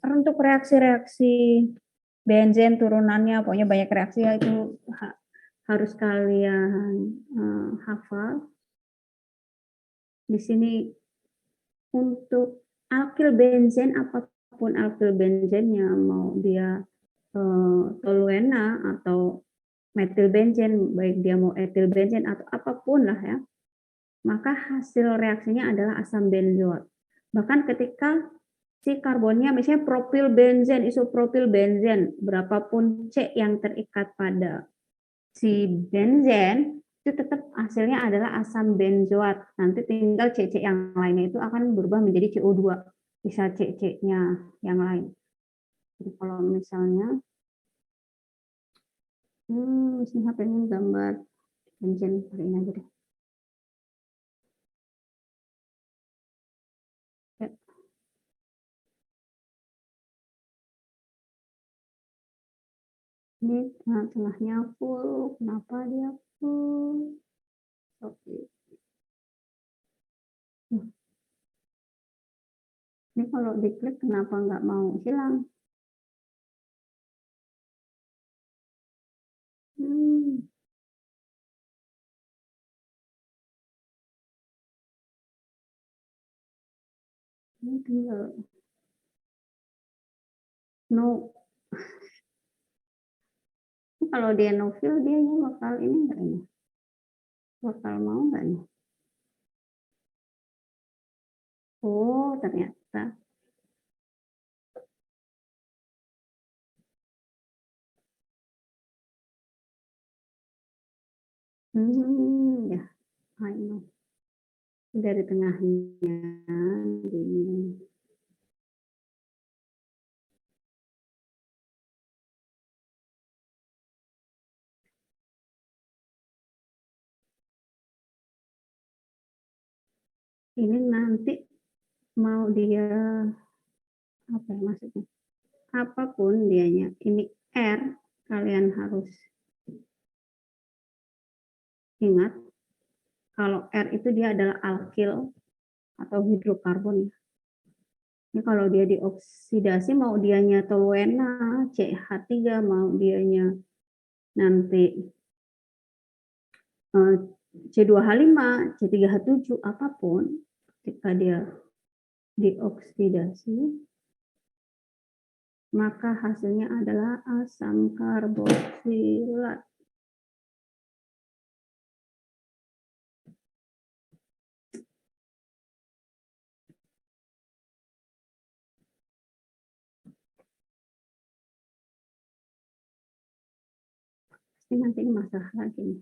untuk reaksi-reaksi benzen turunannya, pokoknya banyak reaksi ya, itu harus kalian hafal. Di sini untuk alkil benzen, apapun alkil benzennya, mau dia toluena atau metil benzen, baik dia mau etil benzen atau apapun lah ya, maka hasil reaksinya adalah asam benzoat. Bahkan ketika si karbonnya misalnya propil benzen, isopropil benzen, berapapun C yang terikat pada si benzen, itu tetap hasilnya adalah asam benzoat. Nanti tinggal C-C yang lainnya itu akan berubah menjadi CO2, bisa C-C-nya yang lain. Jadi kalau misalnya misalnya pengen gambar benzen, hari ini aja deh. Ini tengahnya full, kenapa dia full? Oke. Ini kalau diklik kenapa nggak mau hilang? Ini tinggal no. Kalau dia no fill, dia bakal ini nggak ini? Bakal mau nggak nih? Oh, ternyata. Ya, I know. Dari tengahnya ini. Ini nanti mau dia apa ya maksudnya? Apapun dianya, ini R, kalian harus ingat kalau R itu dia adalah alkil atau hidrokarbon. Ini kalau dia dioksidasi, mau dianya toluena, CH3, mau dianya nanti C2H5, C3H7, apapun, ketika dia dioksidasi, maka hasilnya adalah asam karboksilat. Ini nanti masalah lagi nih.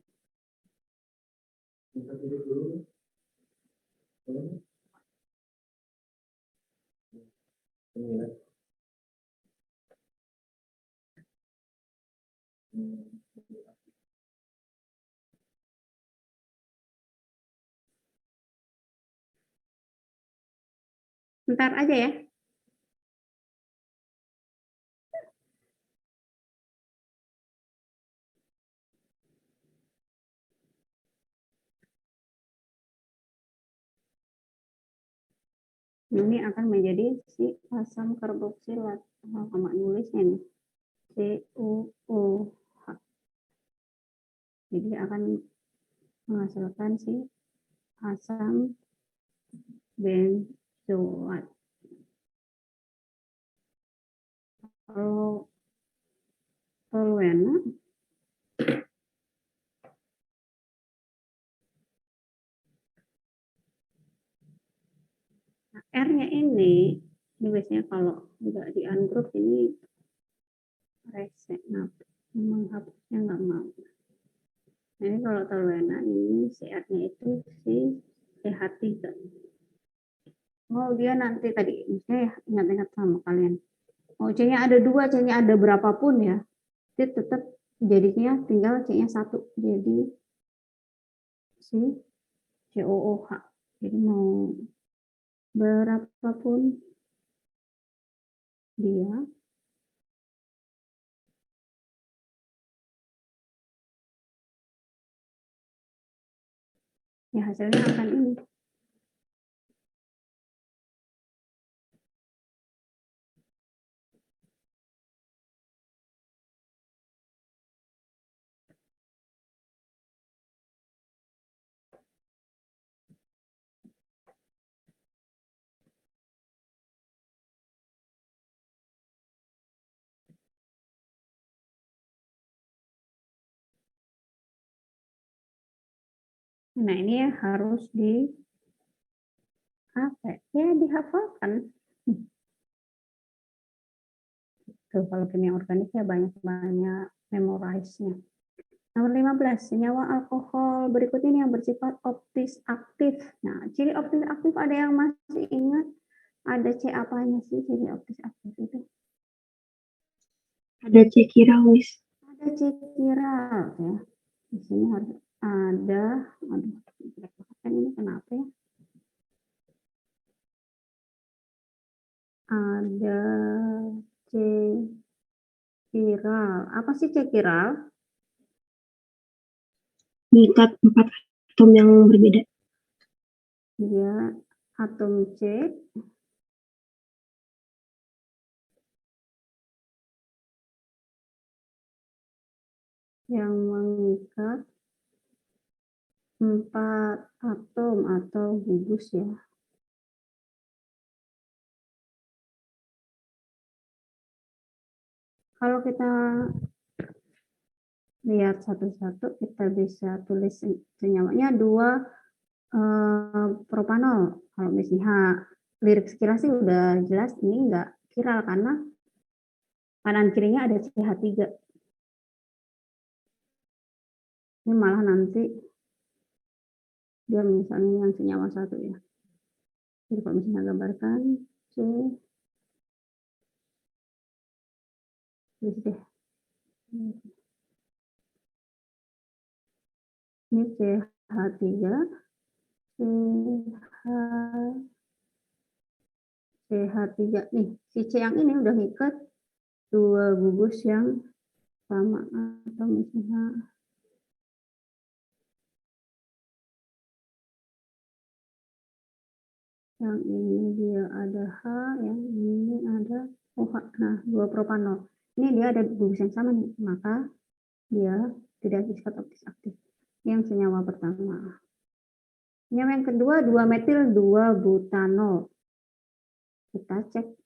Bentar aja ya. Ini akan menjadi si asam karboksilat. Sama nulisnya nih. CuOH. Jadi akan menghasilkan si asam benzoat. Kalau toluena R-nya ini biasanya kalau nggak di ungroup ini rese, menghapusnya nggak mau. Jadi kalau toluena ini si R-nya itu si CH3. Oh dia nanti tadi, misalnya ingat-ingat sama kalian. Oh C-nya ada 2, C-nya ada berapapun ya, itu tetap jadinya tinggal C-nya 1. Jadi si COOH. Jadi mau berapapun dia, ya hasilnya akan ini. Nah ini ya harus di apa ya, dihafalkan. Tuh, kalau kimia organik ya banyak memorize-nya. Nomor 15, senyawa alkohol berikut ini yang bersifat optis aktif. Nah, ciri optis aktif ada yang masih ingat? Ada C apanya sih ciri optis aktif itu? Ada C kiral, Miss. Ada C kiral ya. Di sini harus ada, kan ini kenapa ya? Ada C kiral. Apa sih C kiral? Mengikat 4 atom yang berbeda. Dia atom C yang mengikat 4 atom atau gugus ya. Kalau kita lihat satu-satu, kita bisa tulis senyawanya 2 propanol. Kalau misalnya lirik sekilas sih udah jelas ini enggak kiral karena kanan kirinya ada CH3. Ini malah nanti dia misalnya yang senyawa 1 ya. Jadi kalau misalnya gambarkan C, tulis deh. Ini CH3, CH3 nih. Si C yang ini udah ngikat 2 gugus yang sama, atau misalnya yang ini dia ada H, yang ini ada OH. Nah, 2 propanol. Ini dia ada gugus yang sama nih, maka dia tidak bersifat optis aktif. Yang senyawa pertama. Senyawa yang kedua 2 metil 2 butanol. Kita cek.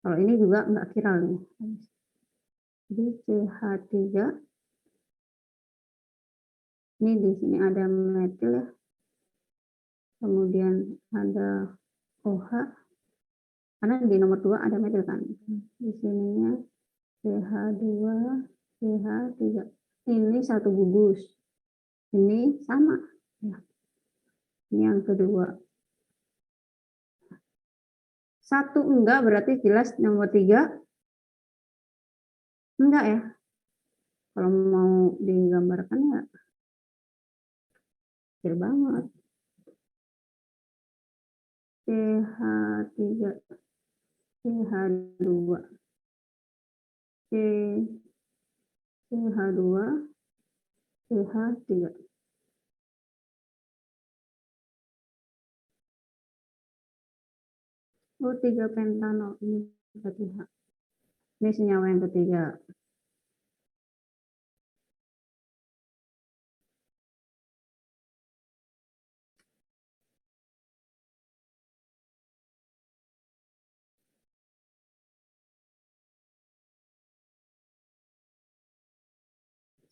Kalau ini juga enggak kiral nih. Jadi CH3. Ini di sini ada metil ya. Kemudian ada OH. Karena di nomor 2 ada metil kan. Di sininya CH2 CH3. Ini satu gugus. Ini sama. Ya. Ini yang kedua. Satu enggak berarti jelas nomor 3 enggak ya. Kalau mau digambarkan ya kecil banget. CH3, CH2, CH2, CH3. Oh, 3 pentanol ini berarti H. Ini senyawa yang ketiga.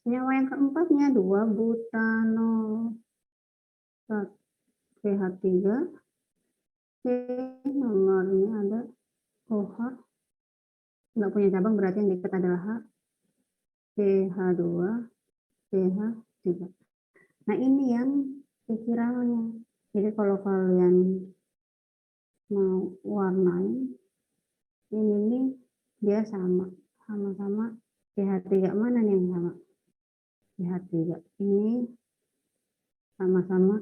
Senyawa yang keempatnya 2 butanol. CH3. C nomornya ada OH. Nggak punya cabang berarti yang dekat adalah H. CH2, CH3. Nah ini yang pikirannya. Jadi kalau kalian mau warnain, ini nih dia sama-sama CH3. Mana nih yang sama? CH3 ini sama-sama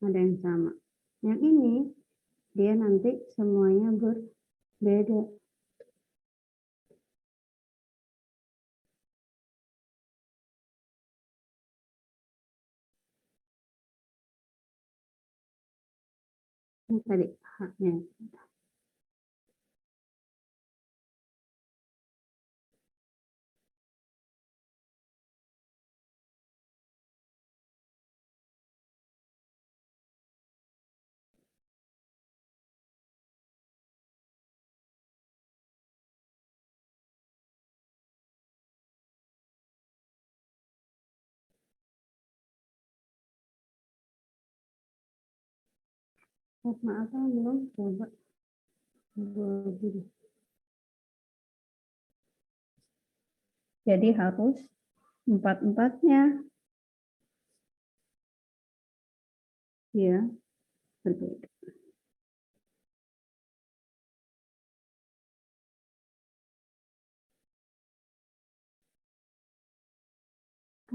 ada yang sama. Yang ini dia nanti semuanya berbeda. Ini tadi haknya. Warna apa belum coba dulu. Jadi harus empat-empatnya ya berbeda.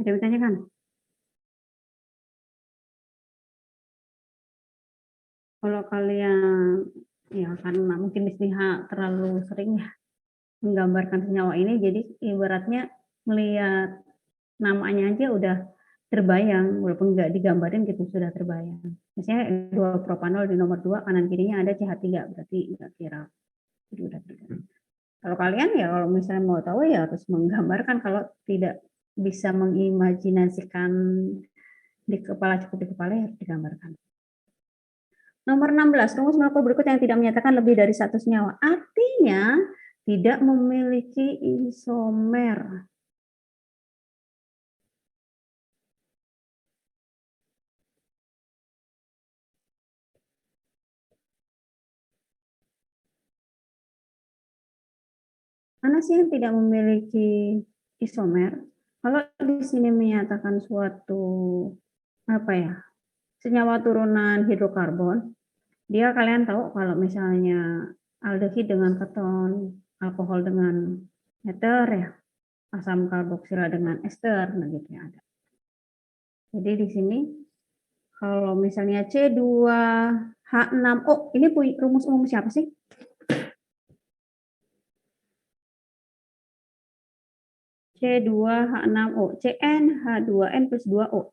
Ada yang ditanyakan? Kalau kalian ya karena mungkin di sini terlalu sering ya menggambarkan senyawa ini, jadi ibaratnya melihat namanya aja udah terbayang, walaupun nggak digambarin gitu sudah terbayang. Misalnya 2 propanol di nomor 2 kanan kirinya ada CH3, berarti nggak kira. Jadi udah terbayang. Kalau kalian ya kalau misalnya mau tahu ya harus menggambarkan, kalau tidak bisa mengimajinasikan di kepala, cukup di kepala ya harus digambarkan. Nomor 16, rumus molekul berikut yang tidak menyatakan lebih dari satu senyawa. Artinya tidak memiliki isomer. Mana sih yang tidak memiliki isomer? Kalau di sini menyatakan suatu apa ya, senyawa turunan hidrokarbon, dia kalian tahu kalau misalnya aldehid dengan keton, alkohol dengan ether ya, asam karboksila dengan ester, nah gitu ya ada. Jadi di sini kalau misalnya C2H6O, ini rumus umum siapa sih? C2H6O, CnH2n plus 2O.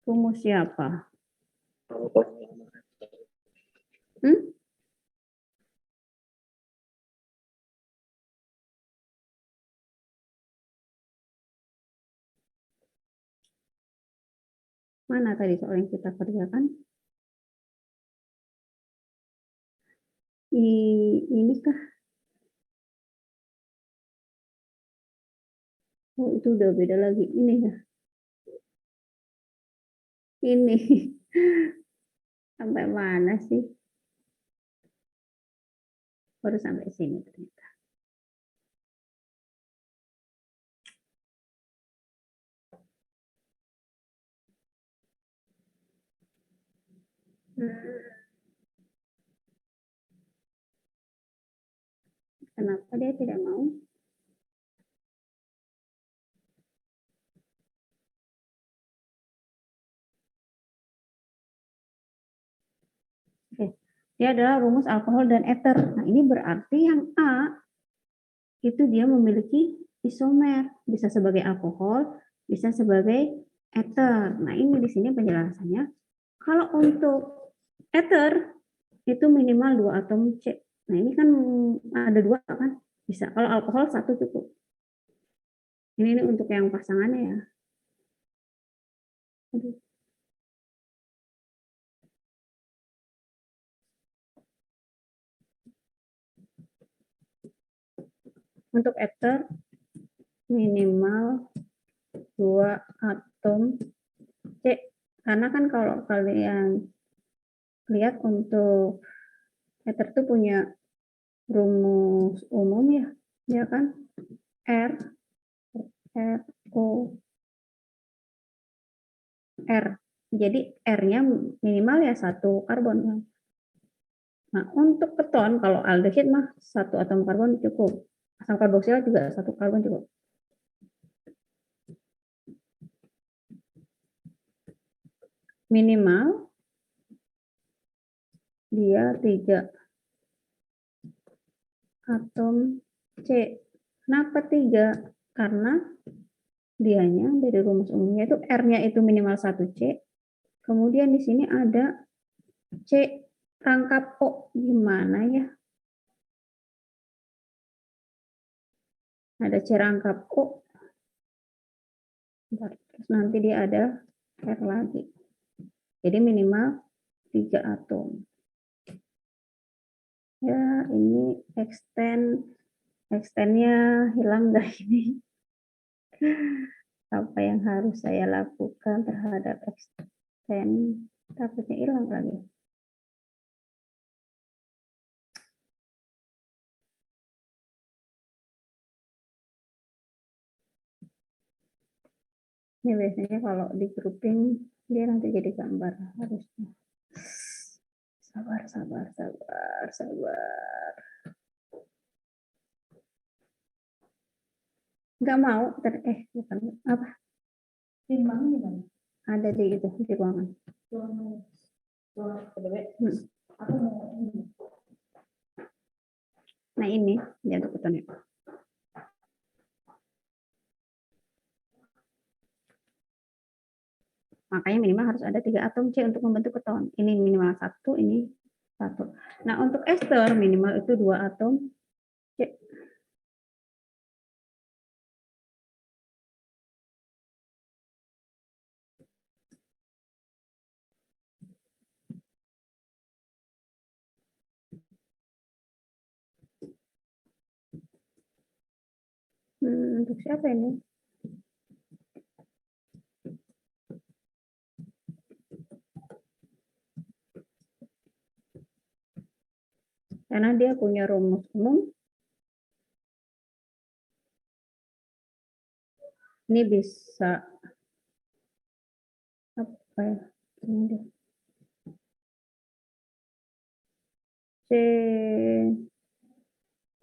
Rumus siapa? Mana tadi soal yang kita kerjakan? Ini kah? Oh, itu udah beda lagi. Ini ya. Ini. Sampai mana sih? Baru sampai sini ternyata. Kenapa dia tidak mau? Oke. Dia adalah rumus alkohol dan ether. Nah, ini berarti yang A itu dia memiliki isomer, bisa sebagai alkohol, bisa sebagai ether. Nah, ini di sini penjelasannya. Kalau untuk ether itu minimal 2 atom C. Nah, ini kan ada 2 kan? Bisa. Kalau alkohol 1 cukup. Ini untuk yang pasangannya ya. Aduh. Untuk ether minimal 2 atom C. Karena kan kalau kalian lihat untuk ether itu punya rumus umum ya kan? R, R, O, R. Jadi R-nya minimal ya 1 karbon. Nah, untuk keton, kalau aldehid mah 1 atom karbon cukup. Asam karboksil juga 1 karbon cukup. Minimal dia 3 atom C. Kenapa 3? Karena dianya dari rumus umumnya itu R-nya itu minimal 1 C. Kemudian di sini ada C rangkap O. Gimana ya? Ada C rangkap O. Terus nanti dia ada R lagi. Jadi minimal 3 atom. Ya, ini extendnya hilang nggak ini? Apa yang harus saya lakukan terhadap extend? Takutnya hilang lagi. Ini biasanya kalau di grouping dia nanti jadi gambar harusnya. Sabar, sabar, sabar, sabar. Nggak mau, bukan apa? Timbang di mana? Ada di itu di ruangan. Nah ini dia untuk ketonnya. Makanya minimal harus ada 3 atom C untuk membentuk keton. Ini minimal 1, ini 1. Nah, untuk ester minimal itu 2 atom C. Untuk siapa ini? Karena dia punya rumus umum. Ini bisa apa ya? Ini C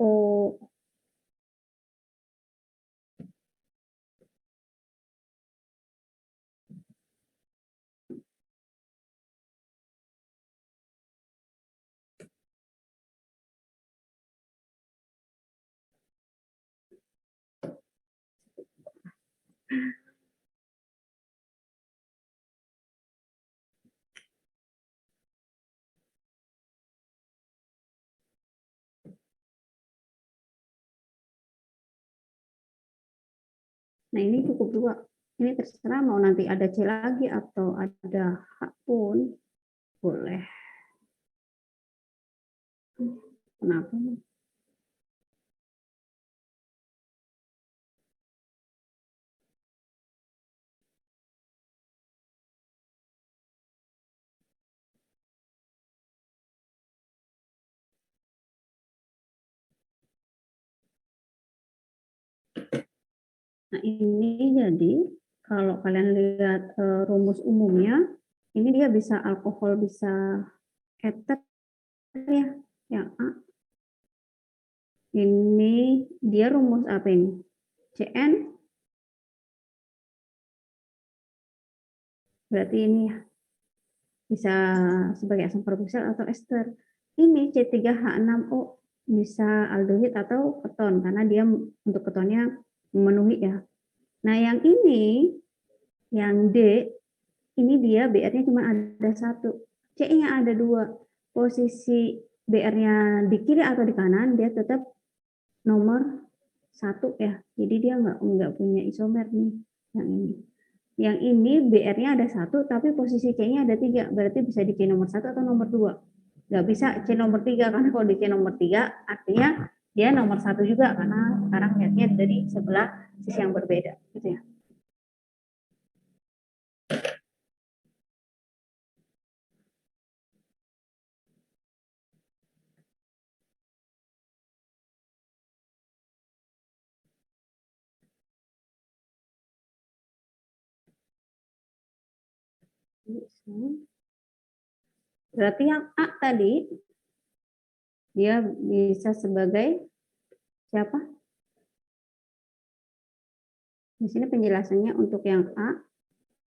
O Nah, ini cukup 2. Ini terserah mau nanti ada C lagi atau ada H pun boleh. Kenapa? Nah, ini jadi kalau kalian lihat rumus umumnya, ini dia bisa alkohol, bisa eter ya, yang A. Ini dia rumus apa ini? CN. Berarti ini ya, bisa sebagai asam karboksil atau ester. Ini C3H6O bisa aldehid atau keton karena dia untuk ketonnya memenuhi ya. Nah, yang ini, yang D, ini dia BR-nya cuma ada satu, C-nya ada dua. Posisi BR-nya di kiri atau di kanan, dia tetap nomor satu ya. Jadi dia nggak punya isomer nih, yang ini. Yang ini BR-nya ada satu, tapi posisi C-nya ada tiga. Berarti bisa di C nomor satu atau nomor dua. Nggak bisa C nomor tiga, karena kalau di C nomor tiga, artinya dia nomor satu juga, karena sekarang lihatnya dari sebelah sisi yang berbeda. Gitu ya. Berarti yang A tadi, dia bisa sebagai siapa? Di sini penjelasannya untuk yang A,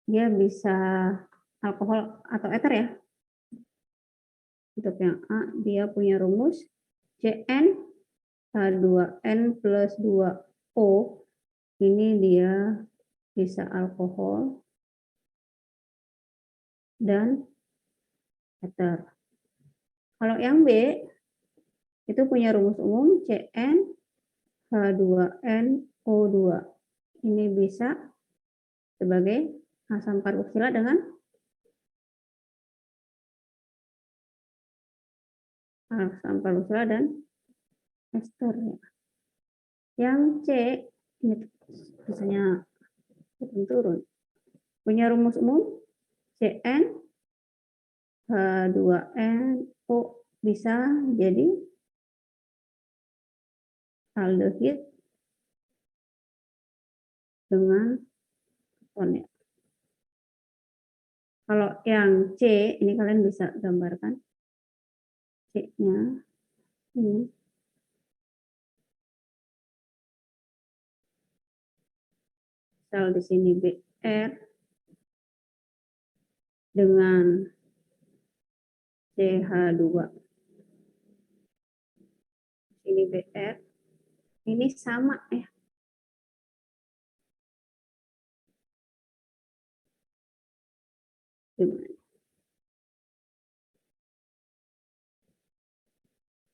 dia bisa alkohol atau eter ya. Untuk yang A, dia punya rumus CN H2N plus 2O. Ini dia bisa alkohol dan eter. Kalau yang B, itu punya rumus umum CN H2NO2. Ini bisa sebagai asam karboksila dengan asam karboksila dan ester. Yang C, ini biasanya turun. Punya rumus umum CN H2NO bisa jadi aldehid dengan keton ya. Kalau yang C, ini kalian bisa gambarkan C-nya ini. Misal di sini BR dengan CH2. Ini BR. Ini sama ya.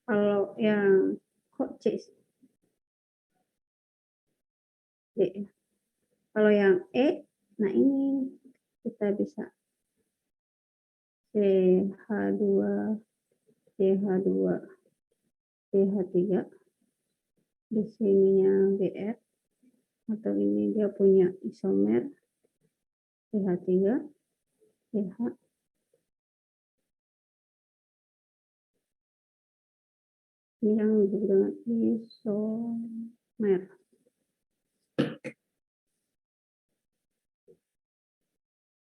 Kalau yang kok C? D. Kalau yang E, nah ini kita bisa CH2, CH2, CH3. Di sininya BR, atau ini dia punya isomer CH3, CH. Ini yang disebut dengan isomer.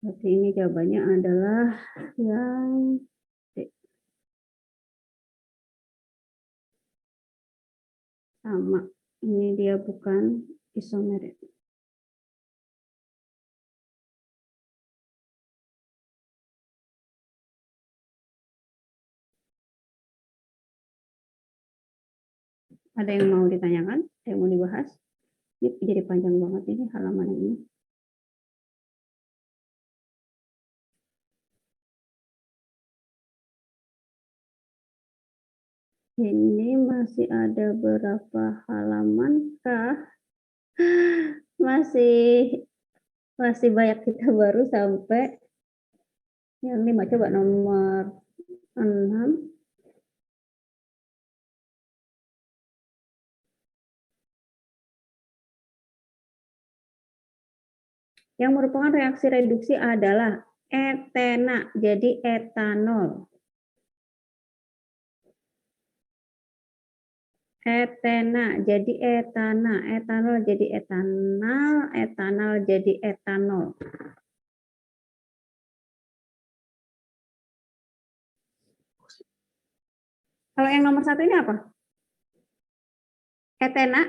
Berarti ini jawabannya adalah yang D. Sama. Ini dia bukan isomer. Ada yang mau ditanyakan? Ada yang mau dibahas? Ini jadi panjang banget ini halaman ini. Ini masih ada berapa halaman kah? Masih banyak, kita baru sampai yang 5. Coba nomor 6. Yang merupakan reaksi reduksi adalah etena, jadi etanol. Etena jadi etana, etanol jadi etanal, etanal jadi etanol. Kalau yang nomor 1 ini apa? Etena,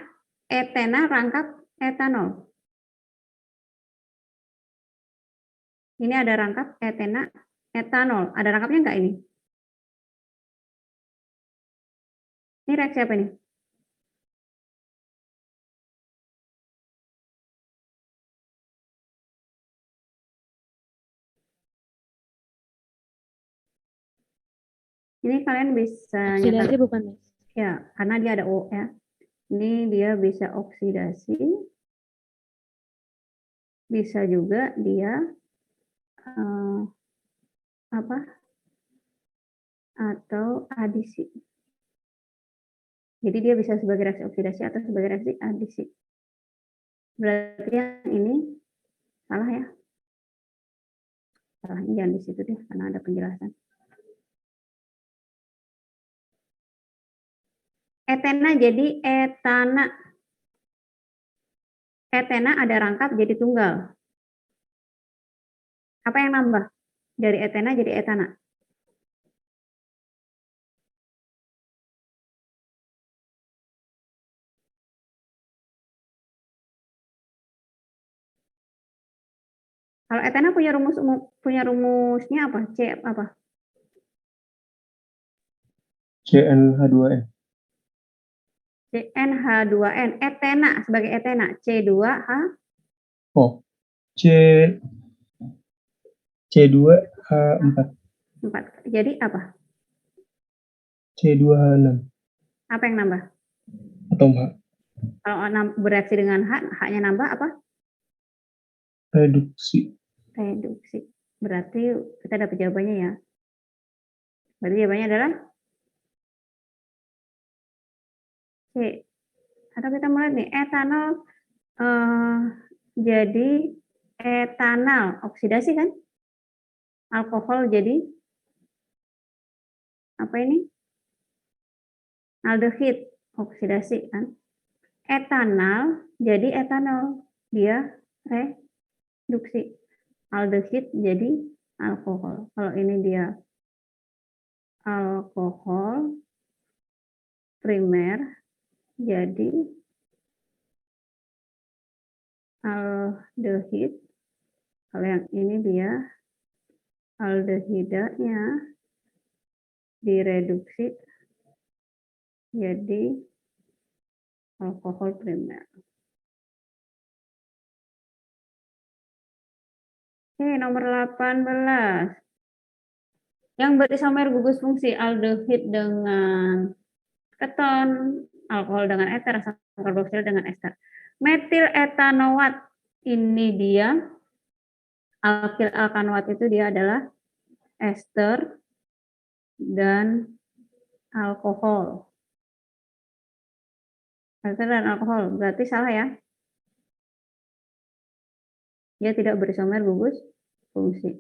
etena rangkap etanol. Ini ada rangkap etena, etanol. Ada rangkapnya enggak ini? Ini reaksi apa ini? Ini kalian bisa Oksidasi nyata, bukan, Miss? ya, karena dia ada O ya. Ini dia bisa oksidasi, bisa juga dia apa? Atau adisi. Jadi dia bisa sebagai reaksi oksidasi atau sebagai reaksi adisi. Berarti yang ini salah ya. Salahnya jangan di situ deh, karena ada penjelasan. Etena jadi etana. Etena ada rangkap jadi tunggal. Apa yang nambah? Dari etena jadi etana. Kalau etena punya rumusnya apa? C apa? CnH2n. CnH2n. Etena sebagai etena. C2H. Oh, C2H4. 4. Jadi apa? C2H6. Apa yang nambah? Atom H. Kalau bereaksi dengan H, H-nya nambah apa? Reduksi. Reduksi. Berarti kita dapat jawabannya ya. Berarti jawabannya adalah C. Atau kita mulai nih, etanol jadi etanal, oksidasi kan? Alkohol jadi apa ini? Aldehid, oksidasi kan? Etanal jadi etanol, dia reduksi. Aldehid jadi alkohol. Kalau ini dia alkohol primer jadi aldehid. Kalau yang ini dia aldehidanya direduksi jadi alkohol primer. Oke, nomor 18. Yang berisomer gugus fungsi aldehid dengan keton, alkohol dengan ester, asam karboksil dengan ester. Metil etanoat ini dia, alkil alkanoat itu dia adalah ester dan alkohol. Ester dan alkohol, berarti salah ya. Dia tidak berisomer gugus fungsi.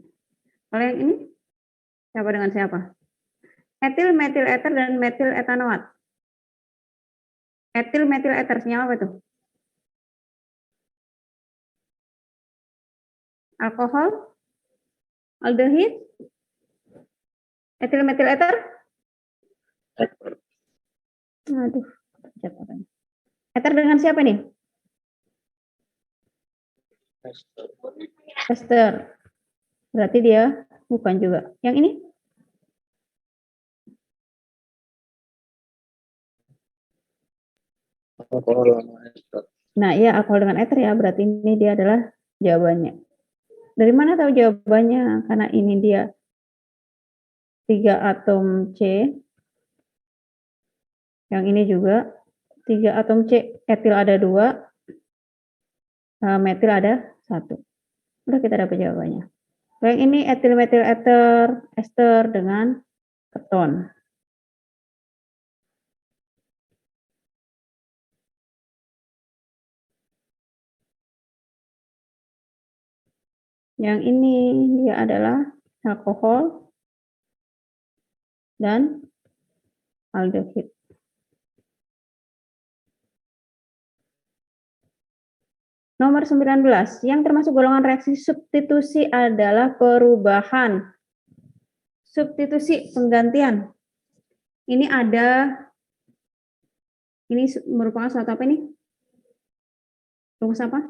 Kalau yang ini, siapa dengan siapa? Etil, metil eter, dan metil etanoat. Etil, metil eter, senyawa apa itu? Alkohol, aldehid, etil, metil eter. Aduh, eter dengan siapa nih? Ester. Berarti dia bukan juga. Yang ini? Alkohol sama ester. Nah, iya alkohol dengan eter ya. Berarti ini dia adalah jawabannya. Dari mana tahu jawabannya? Karena ini dia 3 atom C. Yang ini juga 3 atom C. Etil ada 2. Metil ada 1. Udah kita dapat jawabannya. Yang ini etil, metil eter, ester dengan keton. Yang ini dia adalah alkohol dan aldehid. Nomor 19, yang termasuk golongan reaksi substitusi adalah perubahan. Substitusi, penggantian. Ini merupakan suatu apa ini? Rumus apa?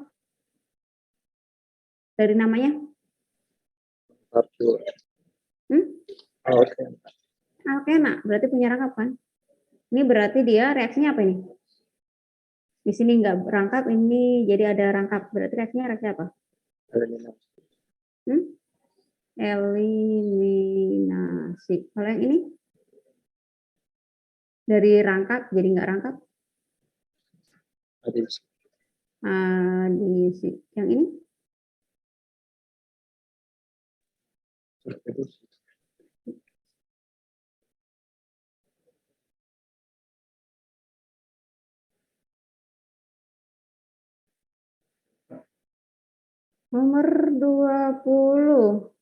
Dari namanya? Satu. Oke. Alkena, berarti punya rangkap kan? Ini berarti dia reaksinya apa ini? Di sini nggak rangkap, ini jadi ada rangkap. Berarti reaksinya reaksi apa? Eliminasi. Eliminasi. Kalau yang ini? Dari rangkap jadi nggak rangkap? Adisi. Adisi. Yang ini? Substitusi. Nomor 20.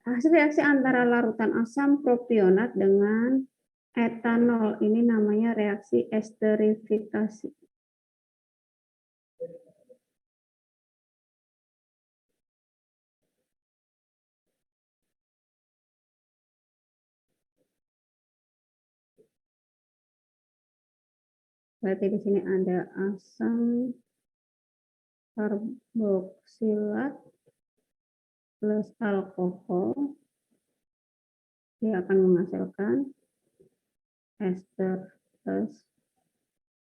Hasil reaksi antara larutan asam propionat dengan etanol. Ini namanya reaksi esterifikasi. Berarti di sini ada asam karboksilat plus alkohol. Dia akan menghasilkan ester plus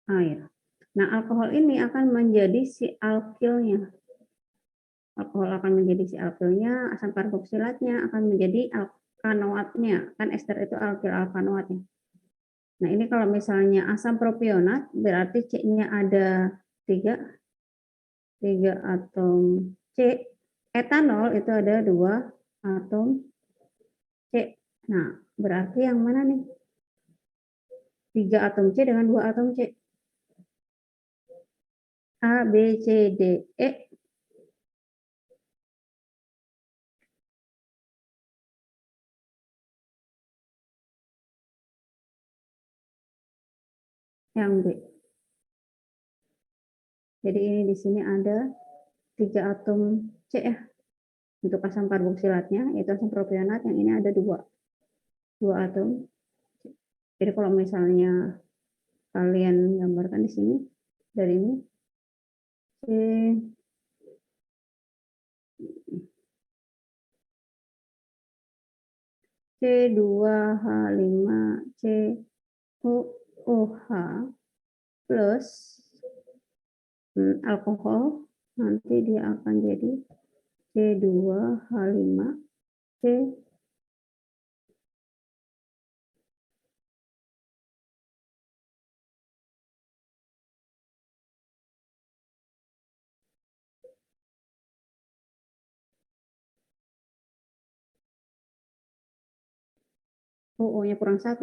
air. Nah, alkohol ini akan menjadi si alkilnya. Alkohol akan menjadi si alkilnya, asam karboksilatnya akan menjadi alkanoatnya. Kan ester itu alkil alkanoatnya. Nah, ini kalau misalnya asam propionat, berarti C-nya ada 3 atom C. Etanol itu ada 2 atom C. Nah, berarti yang mana nih? 3 atom C dengan 2 atom C. A, B, C, D, E. Yang B. Jadi ini di sini ada 3 atom C ya. Untuk asam karboksilatnya, yaitu asam propionat, yang ini ada 2 atom. Jadi kalau misalnya kalian gambarkan di sini, dari ini, C2H5COOH plus alkohol, nanti dia akan jadi C2H5C O-nya kurang 1.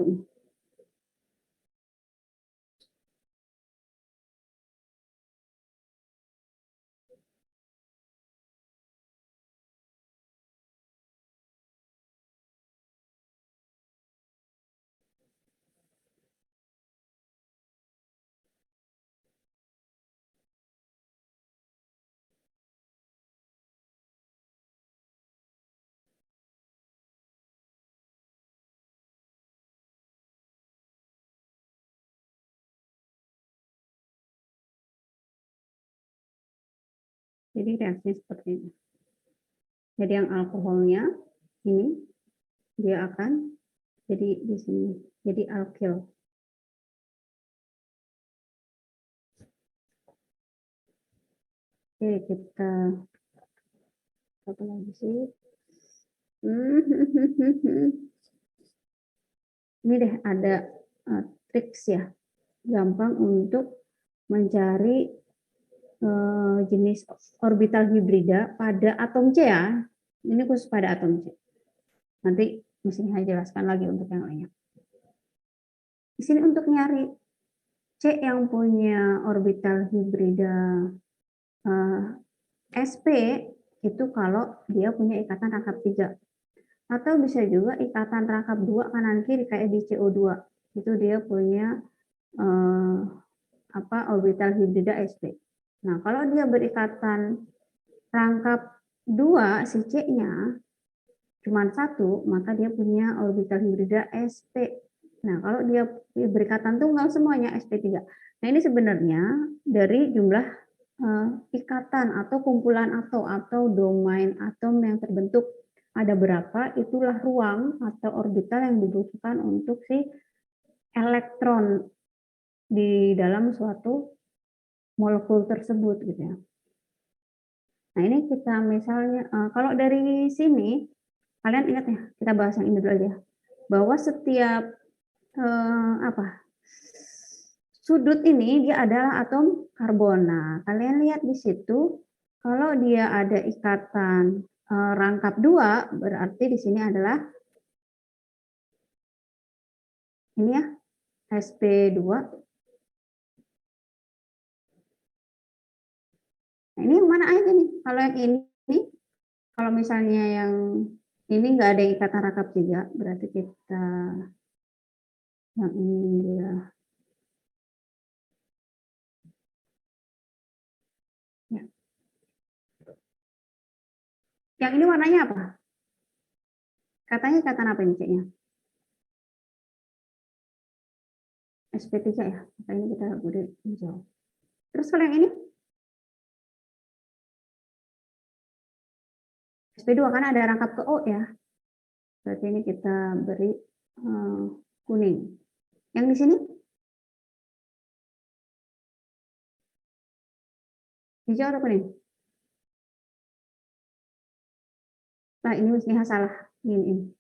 Jadi reaksinya seperti ini. Jadi yang alkoholnya ini dia akan jadi di sini jadi alkil. Oke, kita apa lagi sih? Ini deh ada triks ya, gampang untuk mencari jenis orbital hibrida pada atom C ya. Ini khusus pada atom C. Nanti mesti saya jelaskan lagi untuk yang lainnya. Di sini untuk nyari C yang punya orbital hibrida sp itu kalau dia punya ikatan rangkap 3. Atau bisa juga ikatan rangkap 2 kanan kiri kayak di CO2. Itu dia punya orbital hibrida sp. Nah, kalau dia berikatan rangkap 2, si C-nya cuma 1, maka dia punya orbital hibrida sp. Nah, kalau dia berikatan tunggal semuanya sp3. Nah, ini sebenarnya dari jumlah ikatan atau kumpulan atom atau domain atom yang terbentuk ada berapa, itulah ruang atau orbital yang dibutuhkan untuk si elektron di dalam suatu molekul tersebut gitu ya. Nah, ini kita misalnya kalau dari sini kalian ingat ya, kita bahas yang ini dulu aja. Bahwa setiap sudut ini dia adalah atom karbon. Nah, kalian lihat di situ kalau dia ada ikatan rangkap 2, berarti di sini adalah ini ya, sp2. Nah, ini yang mana aja nih? Kalau yang ini, kalau misalnya yang ini nggak ada ikatan rangkap 3, berarti kita yang ini dia ya. Yang ini warnanya apa? Katanya ikatan apa ini C-nya? sp3 ya. Maka ini kita udah hijau. Terus kalau yang ini? sp2 karena ada rangkap ke O ya. Berarti ini kita beri kuning. Yang di sini? Hijau atau kuning? Nah, ini mestinya salah. Ini.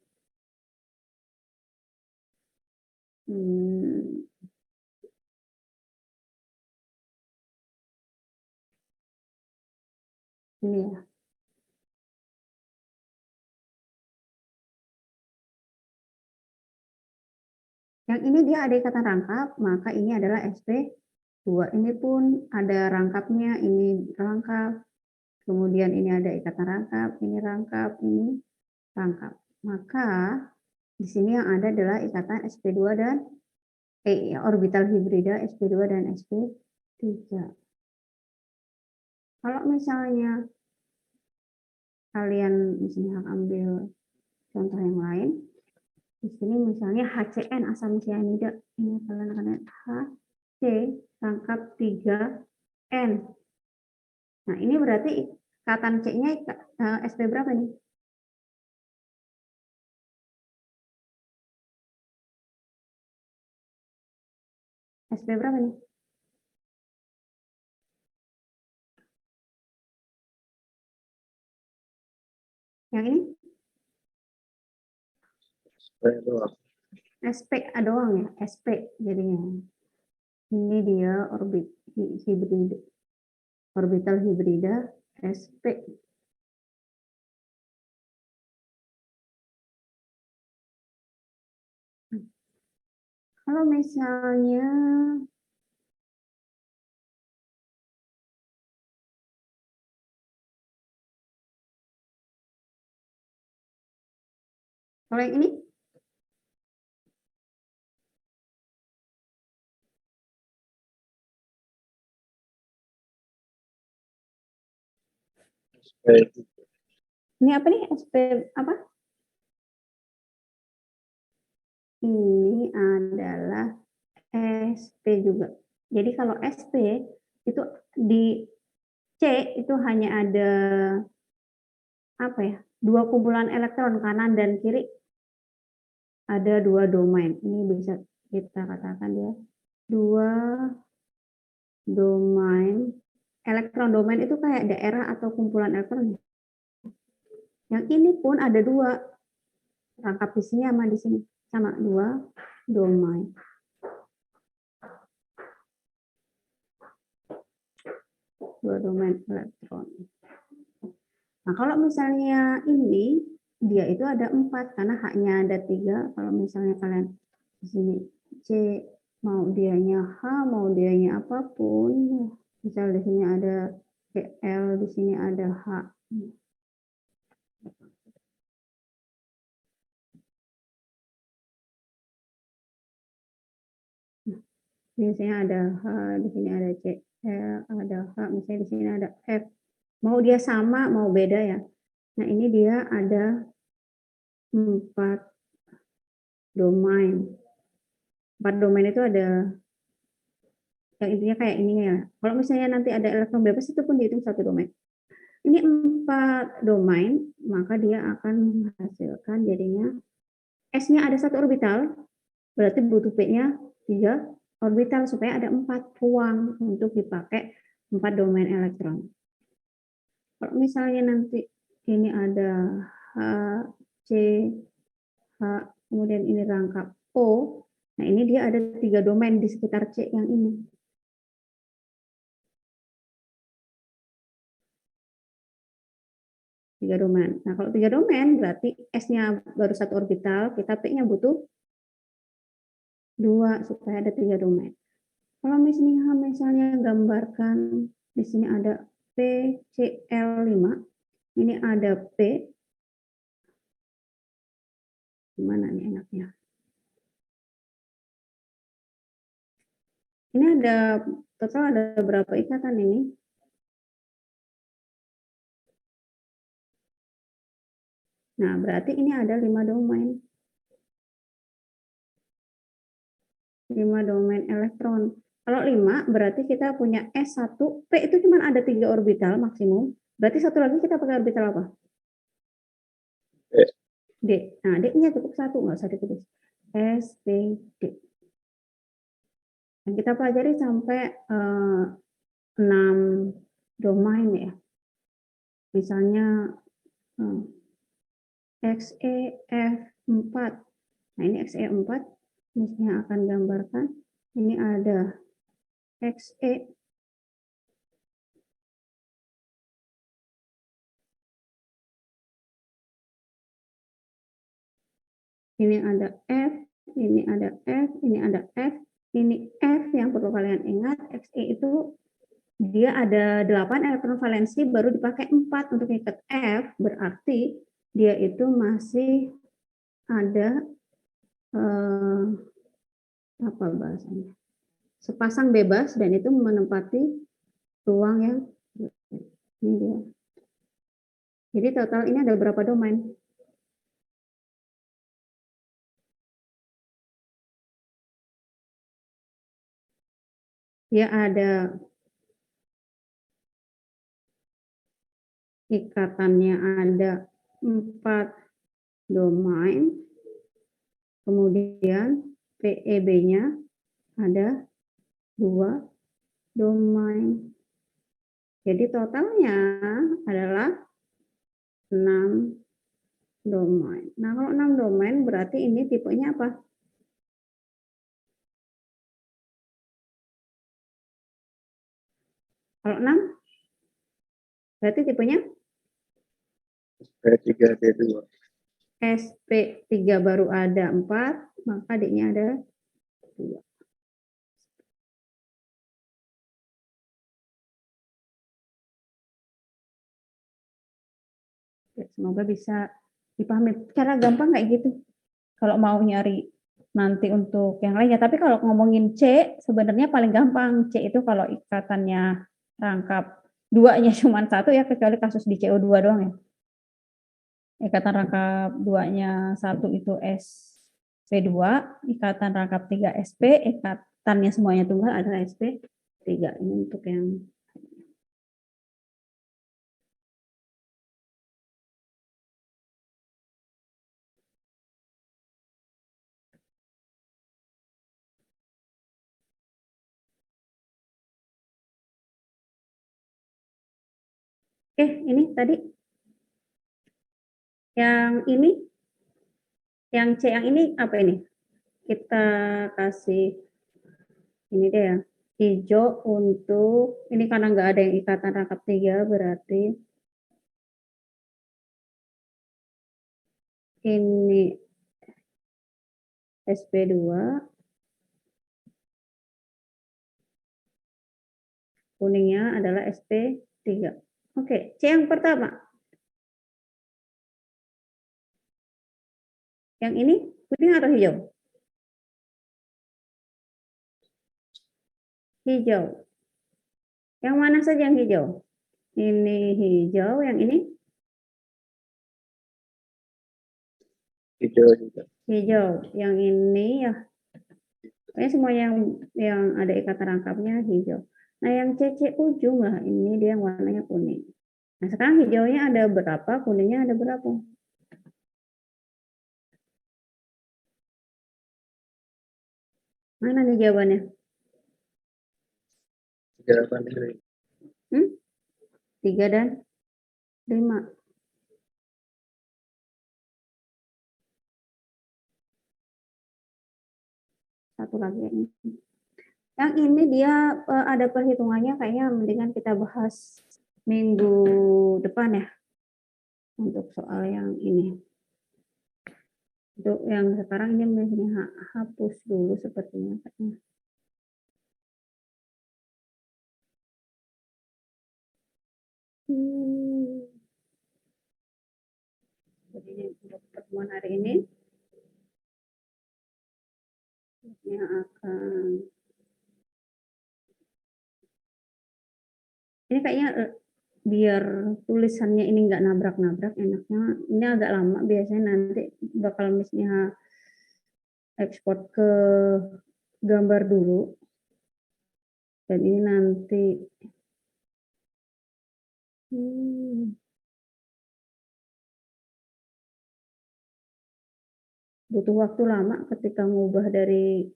Ini ya. Yang ini dia ada ikatan rangkap, maka ini adalah sp2. Ini pun ada rangkapnya, ini rangkap. Kemudian ini ada ikatan rangkap, ini rangkap, ini rangkap. Maka di sini yang ada adalah ikatan sp2 dan orbital hibrida sp2 dan sp3. Kalau misalnya kalian misalnya ambil contoh yang lain, di sini misalnya HCN asam cyanida, ini kalian akan lihat HC rangkap 3N. Nah, ini berarti ikatan C-nya sp berapa nih? sp berapa nih? Yang ini? SP doang ya, SP jadinya. Ini dia orbital hibrida SP. Kalau misalnya kalau yang ini? Ini apa nih? SP apa? Ini adalah SP juga. Jadi kalau SP itu di C itu hanya ada apa ya? 2 kumpulan elektron kanan dan kiri. Ada 2 domain. Ini bisa kita katakan ya 2 domain. Elektron domain itu kayak daerah atau kumpulan elektron. Yang ini pun ada 2 rangkap di sini sama di sini, sama 2 domain. Dua domain elektron. Nah, kalau misalnya ini dia itu ada 4 karena haknya ada 3. Kalau misalnya kalian di sini C mau dianya H, mau dianya apapun, misal di sini ada Cl, di sini ada H. Misalnya ada H, di sini ada C, ada H, misalnya di sini ada F. Mau dia sama, mau beda ya. Nah, ini dia ada 4 domain. 4 domain itu ada yang intinya kayak ini ya. Kalau misalnya nanti ada elektron bebas itu pun dihitung 1 domain. Ini 4 domain, maka dia akan menghasilkan jadinya S-nya ada 1 orbital, berarti butuh P-nya 3 orbital supaya ada 4 ruang untuk dipakai 4 domain elektron. Kalau misalnya nanti ini ada H, C, H, kemudian ini rangkap O, nah ini dia ada 3 domain di sekitar C yang ini. Tiga domain. Nah, kalau 3 domain berarti S-nya baru 1 orbital, kita P-nya butuh 2 supaya ada 3 domain. Kalau misalnya gambarkan di sini ada PCl5, ini ada P. Gimana nih enaknya? Ini ada total ada berapa ikatan ini? Nah, berarti ini ada 5 domain. 5 domain elektron. Kalau 5 berarti kita punya S1, P itu cuma ada 3 orbital maksimum. Berarti satu lagi kita pakai orbital apa? D. Nah, D-nya cukup 1, nggak usah ditulis. S, P, D. Dan kita pelajari sampai 6 domain ya. Misalnya XEF4. Nah, ini XE4 misalnya akan gambarkan ini ada XE, ini ada F, ini ada F, ini ada F, ini F yang perlu kalian ingat, XE itu dia ada 8 elektron valensi baru dipakai 4 untuk ikat F, berarti dia itu masih ada apa bahasanya? Sepasang bebas dan itu menempati ruang yang ini dia. Jadi total ini ada berapa domain? Dia ada ikatannya ada 4 domain, kemudian PEB-nya ada 2 domain. Jadi totalnya adalah 6 domain. Nah, kalau 6 domain berarti ini tipenya apa? Kalau 6 berarti tipenya SP3D2. SP3 baru ada 4, maka D-nya ada 2. Semoga bisa dipahami. Cara gampang kayak gitu. Kalau mau nyari nanti untuk yang lainnya. Tapi kalau ngomongin C, sebenarnya paling gampang. C itu kalau ikatannya rangkap 2-nya cuma 1 ya, kecuali kasus di CO2 doang ya. Ikatan rangkap 2-nya 1 itu SP2, ikatan rangkap 3 SP, ikatannya semuanya tunggal adalah SP3. Ini untuk yang oke, ini tadi yang ini, yang C yang ini apa ini? Kita kasih ini deh ya, hijau untuk, ini karena nggak ada yang ikatan rangkap 3, berarti ini SP2, kuningnya adalah SP3. Oke, C yang pertama. Yang ini kuning atau hijau? hijau. Yang mana saja yang hijau? Ini hijau, yang ini Hijau juga. hijau. Yang ini ya, pokoknya semua yang ada ikatan rangkapnya hijau. Nah, yang CC ujung lah, ini dia yang warnanya kuning. Nah, sekarang hijaunya ada berapa, kuningnya ada berapa? Mana nih jawabannya? 3 banding 3 dan 5. Satu lagi ini. Yang ini dia ada perhitungannya, kayaknya mendingan kita bahas minggu depan ya. Untuk soal yang ini. Untuk yang sekarang ini mestinya hapus dulu sepertinya. Jadi untuk pertemuan hari ini ini kayaknya biar tulisannya ini nggak nabrak-nabrak, enaknya ini agak lama, biasanya nanti bakal misalnya ekspor ke gambar dulu, dan ini nanti butuh waktu lama ketika ngubah dari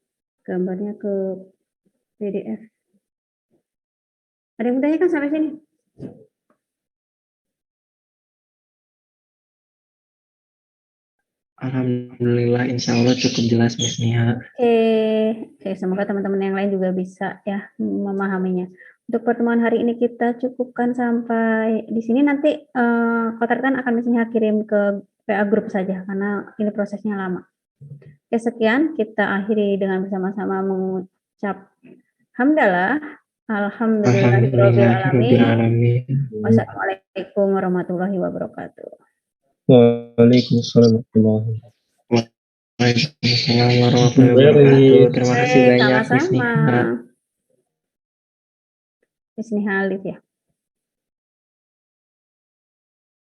gambarnya ke PDF. Ada yang bertanyakan sampai sini? Alhamdulillah, insya Allah cukup jelas Miss Nia. Oke, semoga teman-teman yang lain juga bisa ya memahaminya. Untuk pertemuan hari ini kita cukupkan sampai di sini. Nanti Kotarkan akan misalnya kirim ke PA grup saja karena ini prosesnya lama. Oke, sekian kita akhiri dengan bersama-sama mengucap hamdalah, alhamdulillahirobbilalamin. Wassalamualaikum warahmatullahi wabarakatuh. Waalaikumsalam warahmatullahi wabarakatuh. Waalaikumsalam warahmatullahi wabarakatuh. Terima kasih banyak Miss Nia. Sama-sama. Miss Nia Alif ya.